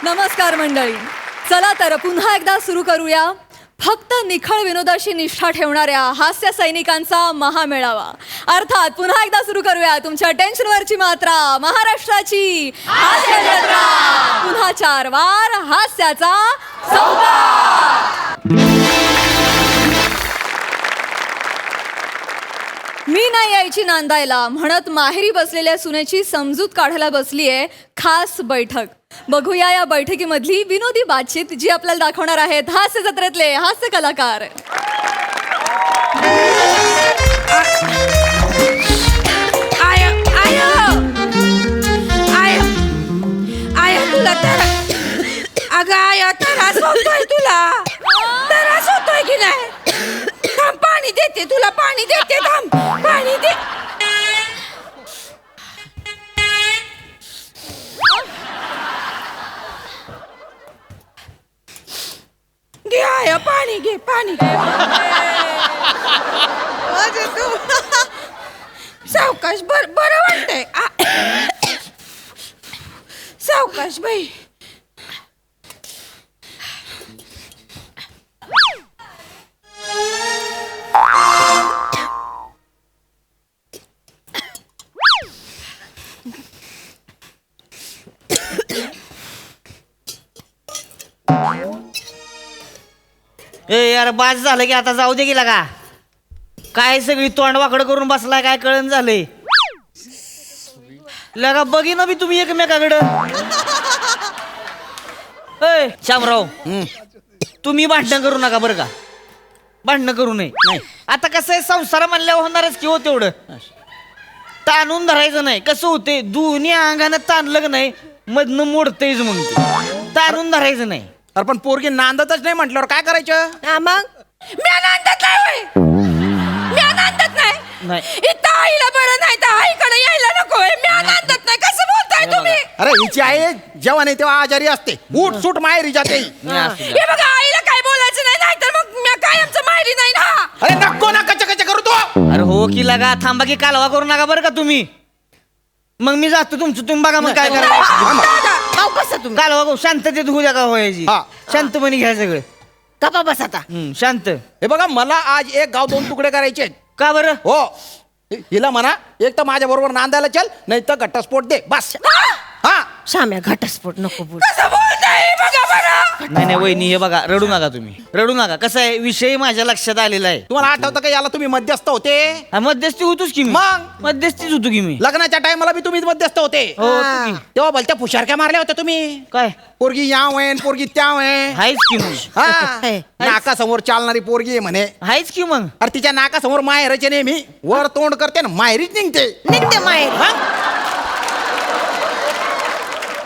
नमस्कार मंडळी. चला तर पुन्हा एकदा सुरू करूया फक्त निखळ विनोदाशी निष्ठा ठेवणाऱ्या हास्य सैनिकांचा महामेळावा. अर्थात पुन्हा एकदा सुरू करूया तुमच्या टेन्शनवरची मात्रा, महाराष्ट्राची हास्य जत्रा. पुन्हा 4 वार हास्याचा संवाद. मी नाही यायची नांदायला म्हणत माहेरी बसलेल्या सुनेची समजूत काढायला बसलीये खास बैठक. बघूया या बैठकीमधली विनोदी बातचीत जी आपल्याला दाखवणार आहेत हास्य जत्रेतले हास्य कलाकार. तुला अगं आय त्रास होतोय, तुला त्रास होतोय की नाही? थांब पाणी देते तुला, पाणी देते, थांब पाणी दे. घे आय पाणी घे, पाणी. सावकाश बरं वाटतंय. सावकाश बाई. ए यार बाज झालं की आता जाऊ दे गेला का काय सगळी तोंड वाकड करून बसलाय काय कळण झालंय लगा बघी ना बी तुम्ही एकमेकाकडं. ए शामराव तुम्ही भांडणं करू नका बरं का, भांडणं करू नये. आता कसं आहे संसार म्हणल्यावर होणारच की हो तेवढं ताणून धरायचं नाही. कसं होते दोन्ही अंगानं ताणलं का नाही मधनं मोडतेच मग ते ताणून धरायचं नाही. अरे पण पोरगी नांदतच नाही म्हटल्यावर काय करायचं? मग मी आनंदात नाही, मी आनंदात नाही. इथं आईला बरं नाही तर आईकडे यायला नकोय. मी आनंदात नाही. कसं बोलताय तुम्ही? अरे हिची आई जेव्हा नाही तेव्हा आजारी असते, उठ सूट माहेरी जाते. हे बघा आईला काय बोलायचं नाही, नाहीतर मग मी कायमचं माहेरी नाही ना. अरे नको ना कच कच करू तो. अरे हो की लगा थांबा की कालवा करू नका बरं का तुम्ही. मग मी जातो तुमचं तुम्ही बघा मग काय करा. बसा तुम्ही. कालवा करू शांततेत होऊ द्या का व्हायची. हा. शांतपणे घ्या सगळं. गप्पा बस आता. शांत. हे बघा मला आज एक गाव 2 तुकडे करायचे. का बरं? हो हिला म्हणा एक तर माझ्या बरोबर नांदायला चल, नाही तर घटस्फोट दे बस. हा शाम्या घटस्फोट नको बोल. कसं बोलताय बघा बरं. नाही वहिनी हे बघा रडू नका तुम्ही रडू नका. कसं आहे विषय माझ्या लक्षात आलेला आहे. तुम्हाला आठवतं का याला तुम्ही मध्यस्थ होते? हा, मध्यस्थी होतोच की मी. मग? मध्यस्थीच होतो की मी. लग्नाच्या टायमाला बी तुम्हीच मध्यस्थ होते. हो, तुम्ही. तेव्हा भलत्या फुशारक्या मारल्या होत्या तुम्ही. काय पोरगी याव आहे पोरगी त्याव आहे. हायच की मग. हा नाकासमोर चालणारी पोरगी आहे म्हणे. हायच की मग. अरे तिच्या नाकासमोर माहेरचे नेहमी वर तोंड करते ना माहेरीच निघते. निघते माहेर.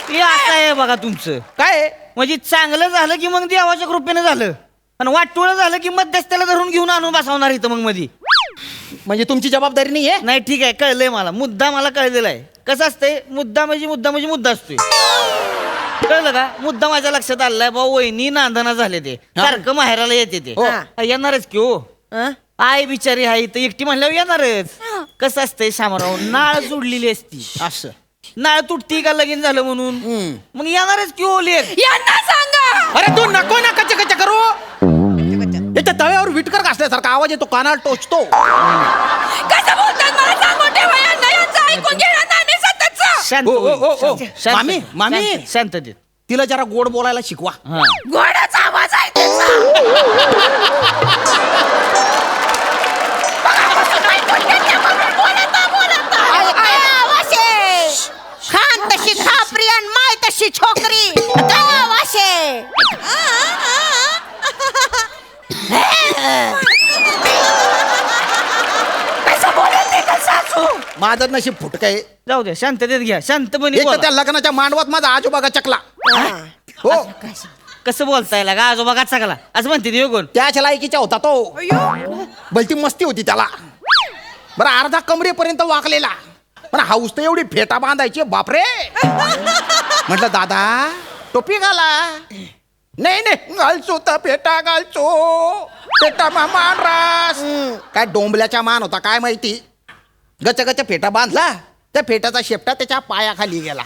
हे असं आहे बघा तुमचं. काय म्हणजे चांगलं झालं की मग देवाच्या कृपेनं झालं आणि वाटोळं झालं की मध्यस्थाला धरून घेऊन आणून बसवणार इथं मग मध्ये. म्हणजे तुमची जबाबदारी नाही आहे? नाही ठीक आहे कळलंय मला. मुद्दा मला कळलेला आहे. कसं असतंय मुद्दा म्हणजे मुद्दा असतोय. कळलं का? मुद्दा माझ्या लक्षात आलाय भाऊ. वहिनी नांदना झाले ते सारखं माहेराला येते ते. येणारच की हो. आई बिचारी आहे इथं एकटी म्हणल्यावर येणारच. कसं असतंय शामराव नाळ जोडलेली असती. असं नाळ तुटती का लगीन झालं म्हणून मग येणारच की हो लेक. यांना सांगा. अरे तू नको ना कच्चे कच्चे करू. त्याच्या तव्यावर विटकर घासल्यासारखा आवाज येतो, कानाला टोचतो. कसं बोलतात मला सांगून ठेवा. यांना यांचं ऐकून घेणार नाही मी सततच. शांत ओ, ओ, ओ, ओ. होईल. शांत. मामी, मामी. शांत. शांततेत. तिला जरा गोड बोलायला शिकवा. हा. घोड्याचा आवाज आहे त्याचा. खान तशी खापरी आणि माय तशी छोकरी. माझं नशीब फुटक आहे. जाऊ द्या शांततेत घ्या शांतपणे एक तर बोला. त्या लग्नाच्या मांडवात माझा आजोबा चकला. हो कसं बोलताय लागा आजोबा का चांगला असं म्हणते ते कोण. त्याच्या लायकीचा होता तो. भलती मस्ती होती त्याला. बरं अर्धा कमरेपर्यंत वाकलेला. पण हाऊस तर एवढी फेटा बांधायची बापरे. म्हटलं दादा टोपी घाला. नाही नाही घालचो तर फेटा घालचो. फेटा मान रास. काय डोंबल्याचा मान होता काय माहिती. गच गच फेटा बांधला. त्या फेटाचा शेपटा त्याच्या पायाखाली गेला.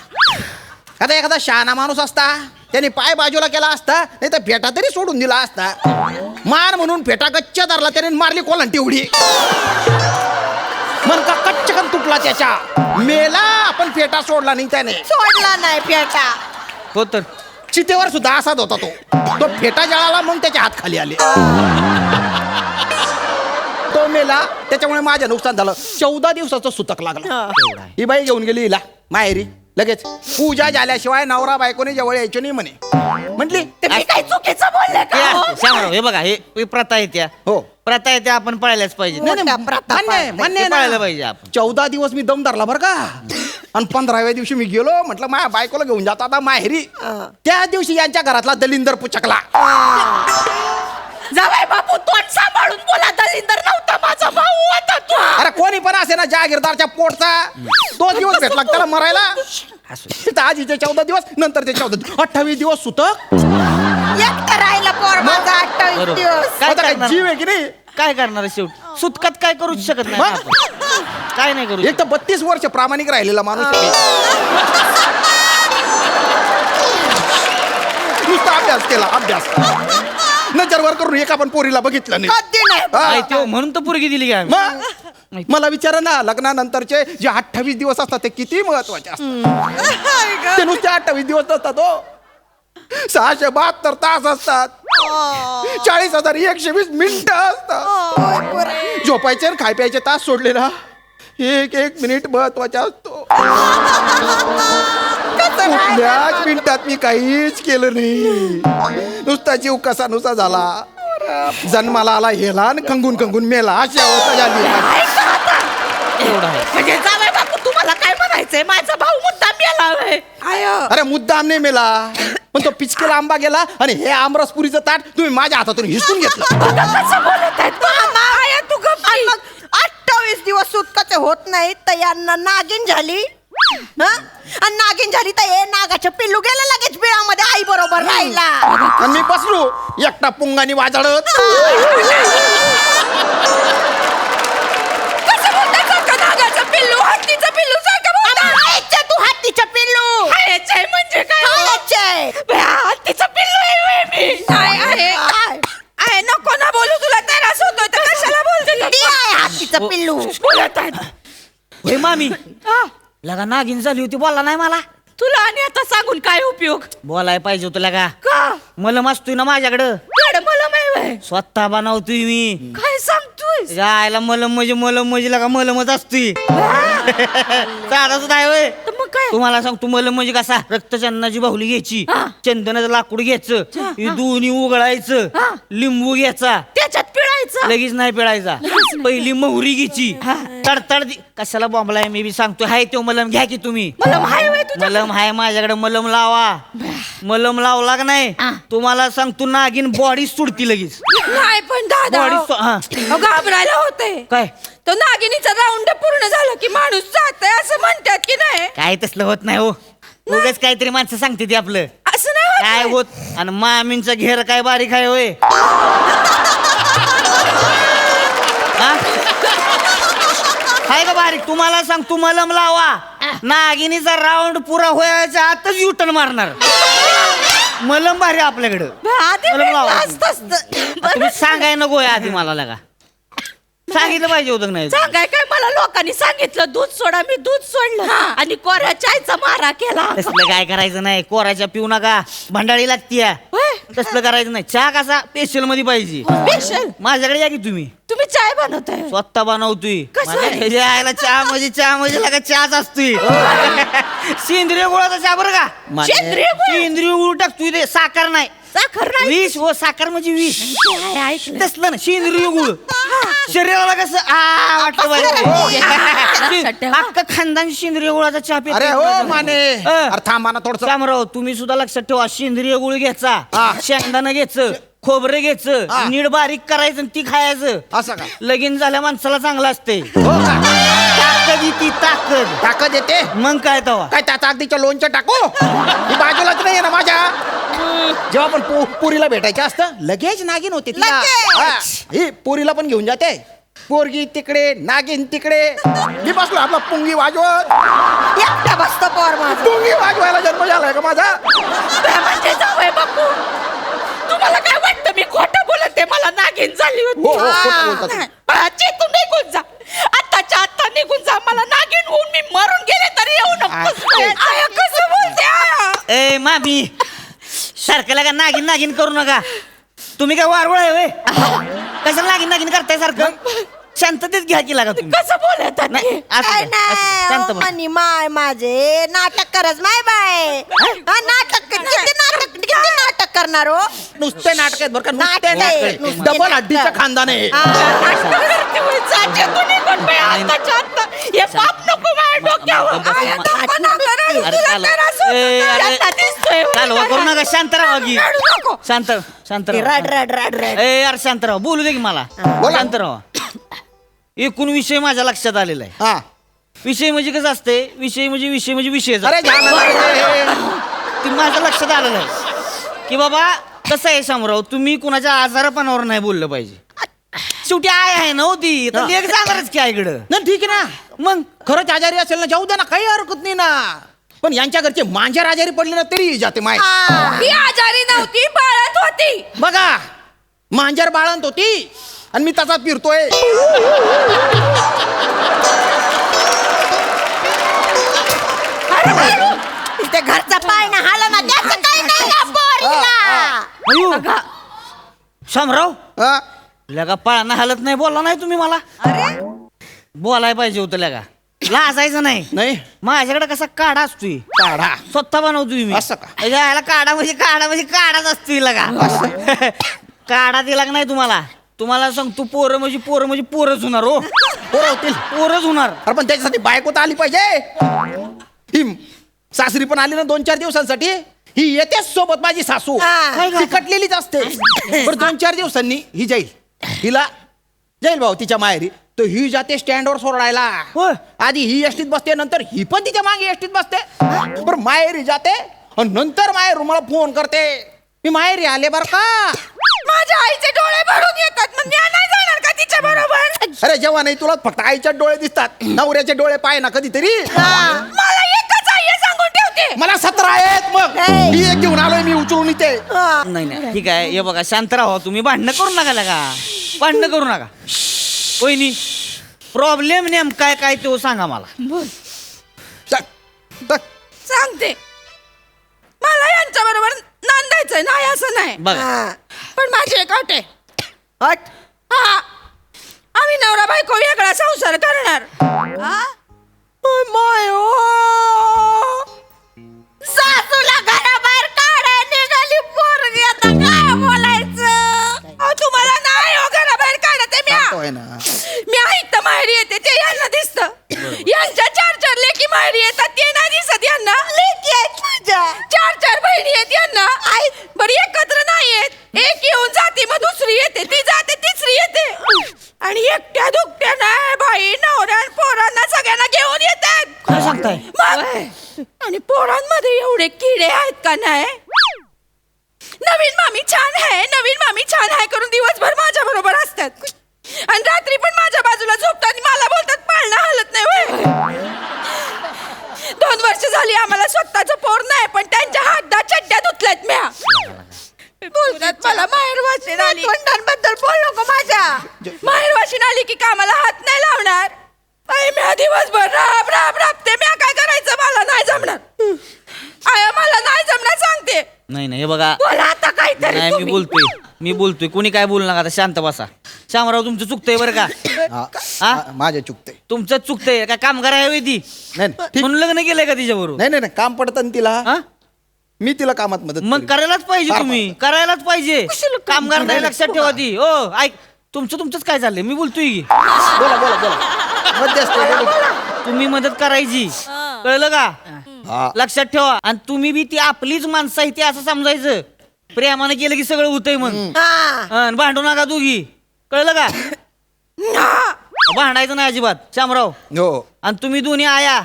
आता एखादा शहाणा माणूस असता त्याने पाय बाजूला केला असता नाही तर फेटा तरी सोडून दिला असता. मार म्हणून फेटा गच्च धरला त्याने मारली कोलांटी उडी. मन का कच्चकन तुटला त्याच्या. मेला आपण फेटा सोडला नाही त्याने. सोडला नाही फेटा. हो तर चितेवर सुद्धा असाच होता तो फेटा जळाला मग त्याचे हात खाली आले. तो मेला त्याच्यामुळे माझं नुकसान झालं. 14 दिवसाचं सुतक लागलं. ही बाई घेऊन गेली हिला माहेरी लगेच. पूजा झाल्याशिवाय नवरा बायकोने जवळ यायची नाही म्हणे. म्हटली ते मी काही चुकीचं बोलले का हो? श्यामराव हे बघा हे प्रथा येत्या. हो प्रथा येत्या आपण पाळल्याच पाहिजे. नाही, नाही, प्रथा मान्य आहे, मान्य आहे ते ना. पाळायला पाहिजे आपण. 14 दिवस मी दम धरला बरं का. आणि 15व्या दिवशी मी गेलो. म्हटलं माझ्या बायकोला घेऊन जातो आता माहेरी. त्या दिवशी यांच्या घरातला दलिंदर पुचकला. जावई बापू तोंड सांभाळून बोला. दलिंदर नव्हता माझा भाऊ होता तू. अरे कोणी पण असे ना जहागीरदारच्या पोटचा. 2 दिवस भेटला त्याला मरायला. तिथं आजीचे 14 दिवस नंतरचे 14 दिवस 28 दिवस सुतक. एकटा राहिला पोर माझा 28 बरोबर. दिवस. काय आता काय करणार? जीव आहे की नाही. काय करणार आहे शेवटी? सुतकात काय करूच शकत नाही मग? आपण. काय नाही करू एक तर 32 वर्ष प्रामाणिक राहिलेला माणूस आहे. नुसता अभ्यास केला अभ्यास. नजरवर करून एक आपण पोरीला बघितलं नाही. कधी नाही. हा. माहिती हो, म्हणून तर पोरगी दिली काय मग मला विचारा ना लग्नानंतरचे जे 28 दिवस असतात ते किती महत्वाचे असतात. ते नुसते 28 दिवस नसतात हो. 672 तास असतात. 40,120 मिनिटं असतात. झोपायचे आणि खाय प्यायचे तास सोडले ना एक मिनिट महत्वाचा असतो. कुठल्याच मिनिटात मी काहीच केलं नाही. नुसता जीव कसा नुसा झाला. जन्माला आला हेला आणि खंगून मेला अशी अवस्था झाली. एवढा आहे. म्हणजे जावई बापू तुम्हाला काय म्हणायचंय? माझा भाऊ मुद्दाम मेला होय. आयो अरे मुद्दाम नाही मेला पण तो पिचकेला आंबा गेला आणि हे आमरसपुरीचं ताट तुम्ही माझ्या हातातून हिसकून घेतलं. कसं बोलत आहेत मामा? आया तू गप्प. आणि मग 28 दिवस सुटकाचे होत नाही तर यांना नागिन झाली. आणि नागिन झाली तर हे नागाचं पिल्लू गेलं लगेच बिळामध्ये आई बरोबर राहिला. आणि मी बसलो एकटा पुंगानी वाजळत. कसं बोलताय सारखं नागाचं पिल्लू हत्तीचं पिल्लू सारखं बोलताय? खायचं तू हत्तीचं पिल्लू. खायचंय म्हणजे काय? खायचंय. हत्तीचं पिल्लू आहे होय मी. काय आहे? आहे नको ना बोलू. तुला त्रास होतोय तर कशाला बोलते? ती आहे हत्तीचं पिल्लू. बोलत आहेत. होय मामी लगा नागिन झाली होती बोलला नाही मला. तुला आणि आता सांगून काय उपयोग? बोलाय पाहिजे होतं लगा. का? मलम असतोय ना माझ्याकडं. मला माहिती. स्वतः बनवतोय मी. काय सांगतोय? त्याच्या आईला मलम म्हणजे लगा मलमच असतोय. साधा सुद्धा आहे होय. तर मग काय? तुम्हाला सांगतो मलम म्हणजे कसा रक्तचंदनाची बाहुली घ्यायची. चंदनाचं लाकूड घ्यायचं. हे दोन्ही उघडायचं. लिंबू घ्यायचा. त्याच्यात पिळायचं. लगेच नाही पिळायचा. पहिली मोहरी घ्यायची. तडतड कशाला बॉम्बलाय मी बी सांगतोय. हाय तो मलम घ्या की तुम्ही. मला माहिती होय तुझ्या. मलम हाय माझ्याकडे. मलम लावा. मलम लावला का नाही तुम्हाला सांगतो नागिन बॉडी सुडती लगेच. नाही पण दादा बॉडी घाबरायला होते. काय तो नागिनीचा राऊंड पूर्ण झाला की माणूस जातंय असं म्हणतात की नाही? काय तसलं होत नाही हो. उगाच काहीतरी माणसं सांगते ती आपलं. असं नाही होत. काय होत. आणि मामींचा घेर काय बारीक आहे होय. हा? हाय का बारीक. तुम्हाला सांग तू मलम लावा. नागिनीचा राऊंड पुरा व्हायच्या आतच युटर्न मारणार. मलम भारी आपल्याकडं. आधी मला लावा. असतं, असतं. तुम्ही सांगाय नको आहे आधी मला लगा. सांगितलं पाहिजे होतं का नाही. सांगाय काय मला लोकांनी सांगितलं दूध सोडा. मी दूध सोडलं आणि कोऱ्या चायचा मारा केला. तसलं काय करायचं नाही. कोराच्या पिऊ नका भंडाळी लागतीया. होय? तसलं करायचं नाही. चहा कसा स्पेशल मध्ये पाहिजे. स्पेशल. माझ्याकडे या की तुम्ही. तुम्ही चाय बनवताय? स्वतः बनवतोय. कसं मला आहे? ह्याच्या आईला चहा म्हणजे लगा चहाच असतोय. सेंद्रिय गुळाचा चहा बरं का. सेंद्रिय गुळ? सेंद्रिय गुळ टाकतोय ते. साखर नाही. साखर नाही. विष हो. साखर म्हणजे विष. ऐकलं. तसलं ना सेंद्रिय गुळ. शरीराला कसं अख्खा खानदान सेंद्रिय गुळाचा चहा पितो. अरे हो माने अरे थांब ना थोडस. शामराव तुम्ही सुद्धा लक्षात ठेवा. सेंद्रिय गुळ घ्यायचा. शेंगदाणा घ्यायचं. खोबरं घ्यायचं. नीट बारीक करायचं आणि ती खायचं. असं का? लगीन झाल्या माणसाला चांगलं असते. हो का? ताकद येते ताकद. ताकद येते. मग काय तवा. काय त्याचा अगदीच्या लोणचं टाकू. ही बाजूलाच नाही ना माझ्या. जेव्हा आपण पोरीला भेटायचं असतं लगेच नागिन होते तिला. लगेच. हा. ही पोरीला पण घेऊन जाते. पोरगी तिकडे नागिन तिकडे. मी बसलो आपला पुंगी वाजवत. एकटा बसतो पोर माझा. पुंगी वाजवायला जन्म झालाय का माझा. म्हणजे नागिन झाली हो, हो, खोटं बोलता होती तुम्ही. चेतून निघून जा, आत्ताच्या आत्ता निघून जा. मला नागिन होऊन मी मरून गेले तरी येऊ नको. आया कसं बोलते आया? ए मामी सारखं लागा नागिन नागिन करू नका. तुम्ही काय वारवळ आहे व्हय? कशाला नागिन नागिन करताय सारखं? शांततेत घ्या की लागा तुम्ही. कसं बोलत नाही, असू द्या, असू द्या. शांत बसा. मनी माय माझे नाटक करच माय बाय नाटक किती नाटक करणार हो नुसते नाटक आहेत बरं का, नुसते नाटक आहे, नाटक आहेत. नुसते डबल नाटक. हड्डीचं खानदान आहे. चेतून निघून बाई, आत्ताच्या आत्ता. हे पाप नको माझ्या डोक्यावर. आया, थांबा ना, रडू. अरे तुला कालवा. त्रास होतो ए, तर. अरे. आता दिसतोय. कालवा करू नका. शांत राहा की. रडू नको. शांत शांत राहा. रड रड रड रड ए यार शांत राहा. बोलू दे की मला. शांत राहा. एकूण विषय माझ्या लक्षात आलेला आहे. हा. विषय म्हणजे कसं असते, विषय म्हणजे विषय अरे घ्या ना. ते माझ्या लक्षात आलेलं आहे की बाबा कसं आहे शामराव, तुम्ही कुणाच्या आजारपणावर नाही बोललं पाहिजे. शेवटी आय आहे ना होती तर लेक जाणारच की आईकडं. नाही ठीक आहे ना, मग खरंच आजारी असेल ना जाऊ दे ना, काही हरकत नाही ना. पण यांच्या घरचे मांजर आजारी पडले ना तरी जाते माय. ती आजारी नव्हती, बाळत होती. बघा मांजर बाळंत होती आणि मी तसा फिरतोय. ते घरचा पाय ना हाला ना त्याचं काही नाही ना पोरीला. अयो शामराव हा? लगा पळाना हालत नाही बोलला नाही तुम्ही मला. बोलाय पाहिजे होतं लगा, लाजायचं नाही. नाही माझ्याकडे कसा काढा असतोय, काढा स्वतः बनवतोय मी. असं का? याला काढाच असतोय लगा. काढा दिला का नाही तुम्हाला? तुम्हाला सांगतो पोरं म्हणजे पोरच होणार हो. पोरं होतील. पोरच होणार. अरे पण त्याच्यासाठी बायको तर आली पाहिजे. ही सासरी पण आली ना 2-4 दिवसांसाठी. ही येतेच सोबत माझी सासू. हा. ती कटलेलीच असते. बरं 2-4 दिवसांनी ही जाईल. हिला जाईल भाऊ तिच्या माहेरी. तर ही जाते स्टँडवर सोडायला. होय. आधी ही एसटीत बसते, नंतर ही पण तिच्या मागे एसटीत बसते. बरं माहेरी जाते आणि नंतर माहेर मला फोन करते, मी माहेरी आले बर का. माझ्या आईचे डोळे भरून येतात, मग मी नाही जाणार का तिच्या बरोबर? अरे जेव्हा नाही तुला फक्त आईच्या डोळे दिसतात, नवऱ्याचे डोळे पाय ना कधीतरी. मला एकच आई आहे, सांगून ठेवते. मला 17 आहेत. मग नाही. मी एक घेऊन आलोय, मी उचलून इथे. नाही नाही ठीक आहे. हे बघा शांत राहा तुम्ही. भांडणं करू नका लगा, भांडणं करू नका. वहिनी प्रॉब्लेम नेमका काय तो सांगा मला. चल, चल. सांगते, मला यांच्या बरोबर नांदायचंय, नाही असं नाही. बघा पण माझी एक अट आहे. हट हा, आम्ही नवरा बायको वेगळा संसार करणार. माय सासूला घराबाहेर काढा निघाली पोरगी आता काय बोलायचं. तुम्हाला नाही हो घराबाहेर काढत आहे. सांगतोय ना. मी ऐकत माहेरी येते ते यांना दिसत. यांच्या 4 लेकी माहेरी येतात ते नाही दिसत यांना. लेकी आहेत तुझ्या. 4 बहिणी आहेत यांना. बरी एकत्र नाही येत. एक येऊन जाते मग दुसरी येते, ती जाते तिसरी येते. आणि एकट्या दुकट्या नाही बाई, नवऱ्या पोरांना सगळ्यांना घेऊन येतात. काय सांगताय? मग आणि पोरांमध्ये एवढे किडे आहेत का नाही. नवीन मामी छान आहे, नवीन मामी छान आहे करून दिवसभर माझ्या बरोबर असतात आणि रात्री पण माझ्या बाजूला झोपतात आणि मला बोलतात पाळणा हालत नाही होय. 2 वर्ष झाली आम्हाला स्वतःचं पोर नाही, पण त्यांच्या हातदा चड्ड्या धुतल्यात म्या. बोलतात मला माहेर वाशीन आली. बद्दल बोल नको माझ्या. माहेर वाशीन आली की कामाला हात नाही लावणार. आई म्या दिवसभर राब राब राबते, म्या काय करायचं, मला नाही जमणार. आया मला नाही जमणार सांगते. नाही नाही हे बघा, बोला आता काहीतरी नाही तुम्ही. मी बोलतोय. कोणी काय बोलू नका. आता शांत बसा. शामराव तुमचं चुकतंय बरं का. हा? माझे चुकते. तुमचं चुकतंय. काय कामगार आहे होय ती? नाही नाही, ठीक. म्हणून लग्न केलंय का तिच्याबरोबर? नाही नाही नाही, काम पडतं ना तिला. हा? मी तिला कामात मदत मग करीन. करायलाच पाहिजे. फार तुम्ही करायलाच पाहिजे. कामगार नाही, लक्षात ठेवा ती. हो ऐक, तुमचंच काय चाललंय मी बोलतोय की. बोला बोला बोला. मध्यस्थ बोला. तुम्ही मदत करायची, कळलं का? हा. लक्षात ठेवा. आणि तुम्ही बी ती आपलीच माणसं आहे ती असं समजायचं. प्रेमानं केलं की सगळं होतंय मग. आणि भांडू नका दोघी, कळलं का? भांडायचं नाही अजिबात शामराव. हो. आणि तुम्ही दोन्ही आया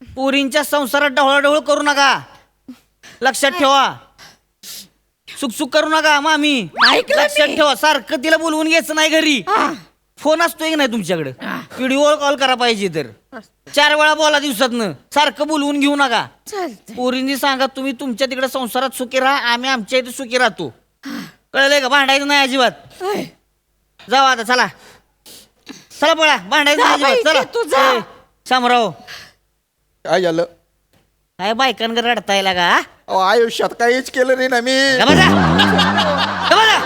पोरींच्या संसारात ढवळाढवळ करू नका. लक्षात ठेवा. सुख करू नका मामी. ऐकलं लक्षात मी. ठेवा. सारखं तिला बोलवून घ्यायचं नाही घरी. फोन असतोय की नाही तुमच्याकडे? व्हिडिओ कॉल करा पाहिजे तर 4 वेळा बोला दिवसातनं. सारखं बोलवून घेऊ नका. पोरींनी सांगा तुम्ही तुमच्या तिकडे संसारात सुखी राहा, आम्ही आमच्या इथे सुखी राहतो. कळलंय का? भांडायचं नाही अजिबात. जाऊ आता चला चला पळा भांडायचं जा नाही अजिबात, बाई, चला ते तू जा. ए, शामराव काय झालं काय बायकांकडे रडताय का हा? अहो, आयुष्यात काहीच केलं नाही ना मी गप्पा जा. गप्पा जा.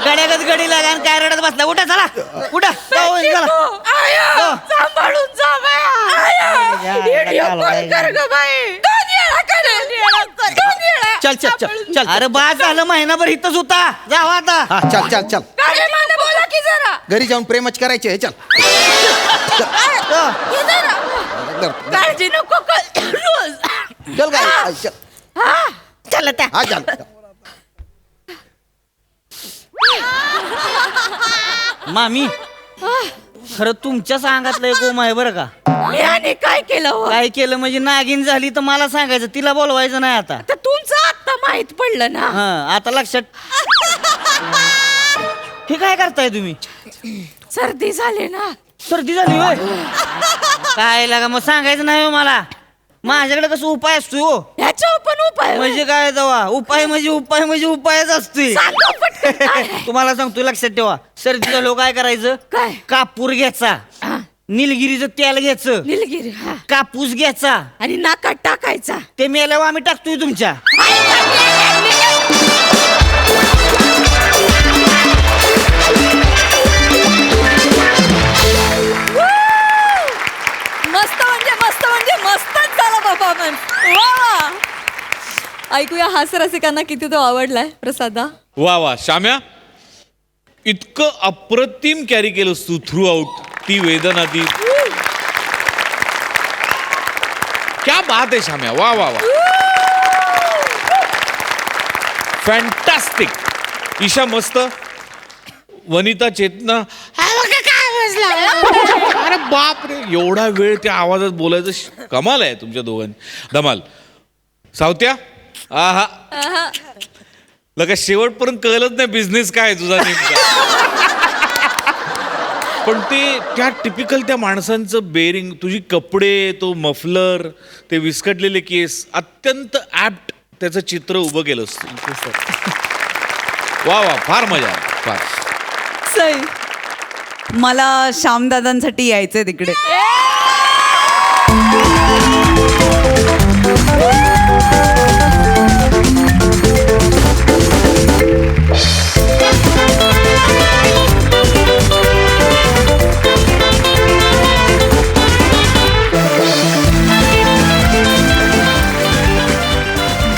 गड्यागत गडी लागा आणि काय रडत बसला उठा चला उठा जाऊ, चला आया सांभाळून जा बाया आया व्हिडिओ कॉल कर ग बाई 2 वेळा कर 2 वेळा चल चल चल चल अरे बा झालं महिनाभर इथंच होता जाऊ आता हा चल चल चल काय मला बोला की जरा घरी जाऊन प्रेमच करायचे चल ये जरा काळजी नको कर रोज चल काय चल हा चल त्या हा चल मामी खरं तुमच्याच अंगातलं गोम आहे बरं का मी आणि काय केलं हो? काय केलं म्हणजे नागिन झाली तर मला सांगायचं तिला बोलवायचं नाही आता तर तुमचं आता माहित पडलं ना हा आता लक्षात हे काय करताय तुम्ही सर्दी झाली ना सर्दी झाली होय काय लागा मग सांगायचं नाही हो मला माझ्याकडे कसं उपाय असतो हो ह्याच्यावर पण उपाय म्हणजे काय दवा उपाय म्हणजे उपायच असतोय सांगा पटकन काय आहे? तुम्हाला सांगतो लक्षात ठेवा सर्दी झालो काय करायचं काय? कापूर घ्यायचा हा, निलगिरीचं तेल घ्यायचं निलगिरी हा कापूस घ्यायचा आणि नाकात टाकायचा ते मेल्यावर आम्ही टाकतोय तुमच्या मस्तच झाला परफॉर्मन्स वा ऐकूया हास्य रसिकांना किती तो आवडलाय प्रसादा वा वा श्याम्या इतकं अप्रतिम कॅरी केलंस तू थ्रू आउट ती वेदना ती क्या बात आहे श्याम्या वा वा वा फॅन्टास्टिक ईशा मस्त वनिता चेतना अरे बाप रे एवढा वेळ त्या आवाजात बोलायचं कमाल आहे तुमच्या दोघांनी धमाल सावत्या आहा लगा शेवटपर्यंत कळलंच नाही बिझनेस काय आहे तुझा नेमका पण ते त्या टिपिकल त्या माणसांचं बेरिंग तुझी कपडे तो मफलर ते विस्कटलेले केस अत्यंत ऍप्ट त्याचं चित्र उभं केलंस तू वा वा फार मजा आली, फार सई मला श्यामदादांसाठी यायचंय तिकडे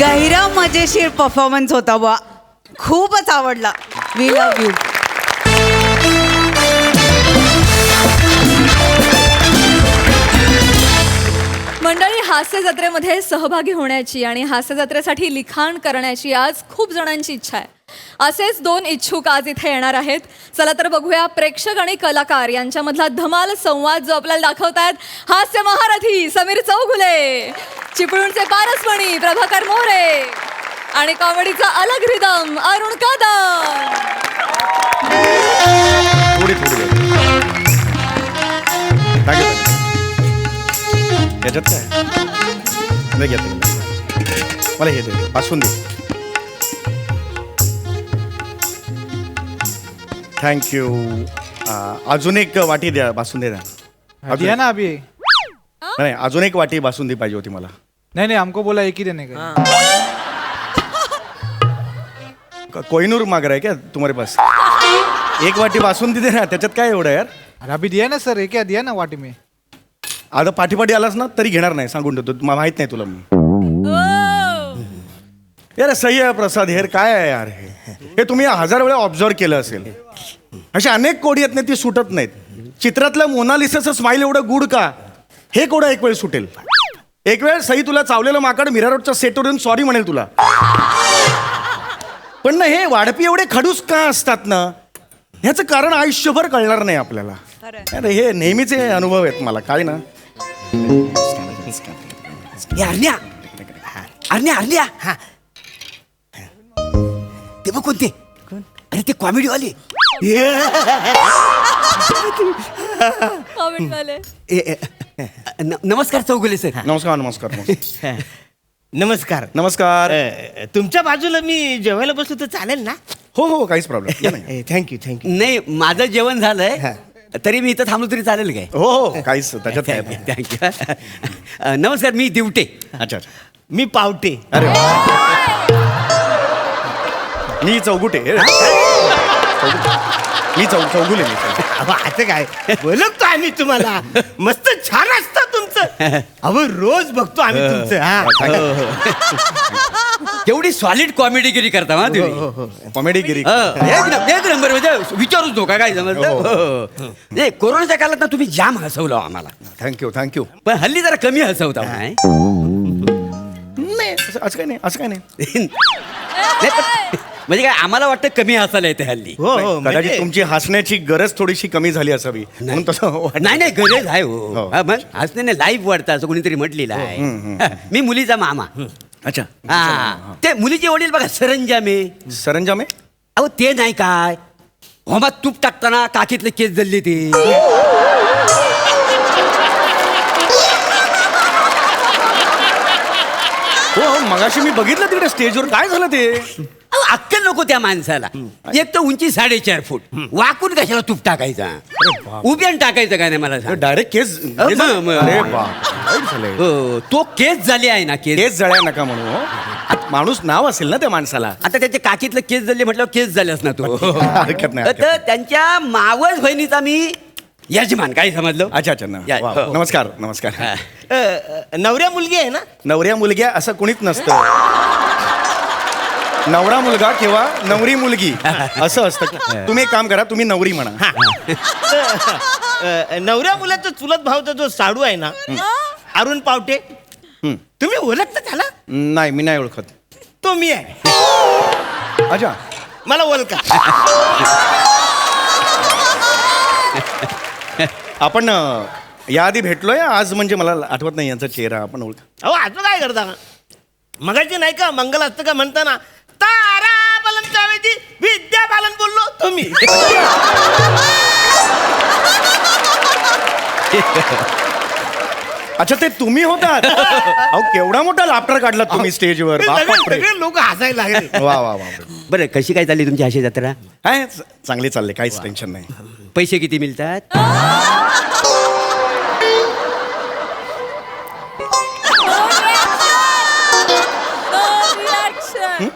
गहिरा मजेशीर परफॉर्मन्स होता बा खूपच आवडला वी लव्ह यू मंडळी हास्य जत्रेमध्ये सहभागी होण्याची आणि हास्य जत्रेसाठी लिखाण करण्याची आज खूप जणांची इच्छा आहे असेच 2 इच्छुक आज इथे येणार आहेत चला तर बघूया प्रेक्षक आणि कलाकार यांच्यामधला धमाल संवाद जो आपल्याला दाखवतायत हास्य महारथी समीर चौगुले चिपळूणचे पारसमणी प्रभाकर मोरे आणि कॉमेडीचा अलग रिदम अरुण कदम थोडी याच्यात काय नाही घेत मला हे दे पासून दे थँक्यू अजून एक वाटी द्या बासुंदी द्या अजून दिया ना अभी नाही अजून एक वाटी बासुंदी पाहिजे होती मला नहीं नहीं हमको बोला एक ही देने का कोहिनूर माग रहा है क्या तुम्हारे पास एक वाटी बासुंदी दे ना त्याच्यात काय एवढं यार अरे अभी दिया ना सर एक क्या दिया ना वाटी में आता पाठीपाठी आलास ना तरी घेणार नाही सांगून ठेवतो माहित नाही तुला मी यार सही आहे प्रसाद हेर काय आहे यार हे तुम्ही 1000 वेळा ऑब्झर्व केलं असेल अशा अनेक कोडी आहेत ना ती सुटत नाहीत चित्रातलं मोनालिसाचं स्माईल एवढं गुड का हे कोडं एक वेळ सुटेल एक वेळ सई तुला चावलेलं माकड मीरा रोडच्या सेटवर येऊन सॉरी म्हणेल तुला पण ना हे वाढपी एवढे खडूस का असतात ना ह्याचं कारण आयुष्यभर कळणार नाही आपल्याला अरे हे नेहमीचे अनुभव आहेत मला काय ना अर्ण्या अर्ण्या अर्ण्या हा ते बघ कोणते अरे ते कॉमेडी वाले कॉमेंटवाले नमस्कार चौगुले सर नमस्कार नमस्कार नमस्कार. नमस्कार नमस्कार तुमच्या बाजूला मी जेवायला बसलो तर चालेल ना हो हो काहीच प्रॉब्लेम थँक्यू नाही माझं जेवण झालंय तरी मी इथं थांबलो तरी चालेल काय हो हो काहीच त्याच्यात काय problem. थँक्यू नमस्कार मी दिवटे अच्छा अच्छा मी पावटे. अरे मी चौगुटे मी चौगुले मी अहो, असं काय बोलतो आम्ही तुम्हाला मस्त छान असतं तुमचं. अहो रोज बघतो आम्ही तुमचं. केवढी सॉलिड कॉमेडीगिरी करता हा तुम्ही कॉमेडीगिरी एक नंबर म्हणजे विचारूच नका काय समजलं नाही कोरोनाच्या काळात ना तुम्ही जाम हसवलं आम्हाला थँक्यू पण हल्ली जरा कमी हसवता नाही नाही असं काही नाही असं काही नाही म्हणजे काय आम्हाला वाटतं कमी हसायला येते हल्ली हो हो कदाचित तुमची हसण्याची गरज थोडीशी कमी झाली असावी म्हणून तसं वाटलं. नाही गरज आहे हो हो. हा, मग हसण्याने लाईफ वाढतं असं कोणीतरी म्हटलेलं आहे मी मुलीचा मामा अच्छा हा ते मुलीचे वडील बघा सरंजामे सरंजामे अहो ते नाही काय होमात तूप टाकताना काकीतले केस जल्ले ते हो मगाशी मी बघितलं तिकडे स्टेजवर काय झालं ते अहो, अक्कल नको त्या माणसाला एक तर उंची 4.5 फूट वाकून कशाला तूप टाकायचा उभ्यान टाकायचं काय नाही मला सांग डायरेक्ट केस मग. अरे बाप वाईट झालंय. हो, तो केस झाले आहे ना केस केस जळ्या नका म्हणू हो. माणूस नाव असेल ना त्या माणसाला आता त्याच्या काकीतलं केस झाले म्हटलं केस झाल्यास ना तो हरकत नाही, हरकत तर त्यांच्या मावस बहिणीचा मी यजमान काय समजलं अच्छा अच्छा या, वा, हो. नमस्कार नमस्कार नवऱ्या मुलगी आहे ना. नवऱ्या मुलग्या असं कोणीच नसतं नवरा मुलगा किंवा नवरी मुलगी असं असतं तुम्ही एक काम करा तुम्ही नवरी म्हणा नवऱ्या मुलाचा चुलत भावचा जो साडू आहे ना अरुण पावटे तुम्ही ओळखता त्याला. नाही मी नाही ओळखत तो मी आहे. अच्छा मला ओळखा. आपण याआधी भेटलोय आज म्हणजे मला आठवत नाही यांचा चेहरा आपण ओळख अहो असं काय करता मगाची नाही का मंगल असतं का म्हणताना तारा बालनच्या ऐवजी विद्या बालन बोललो तुम्ही. अच्छा ते तुम्ही होतात अहो केवढा मोठा लाफ्टर काढला तुम्ही स्टेजवर बापरे. सगळे लोक हसायला लागले. वा वा वा बरं कशी काय चालली तुमची अशी जत्रा काय चांगले चालले काहीच टेन्शन नाही पैसे किती मिळतात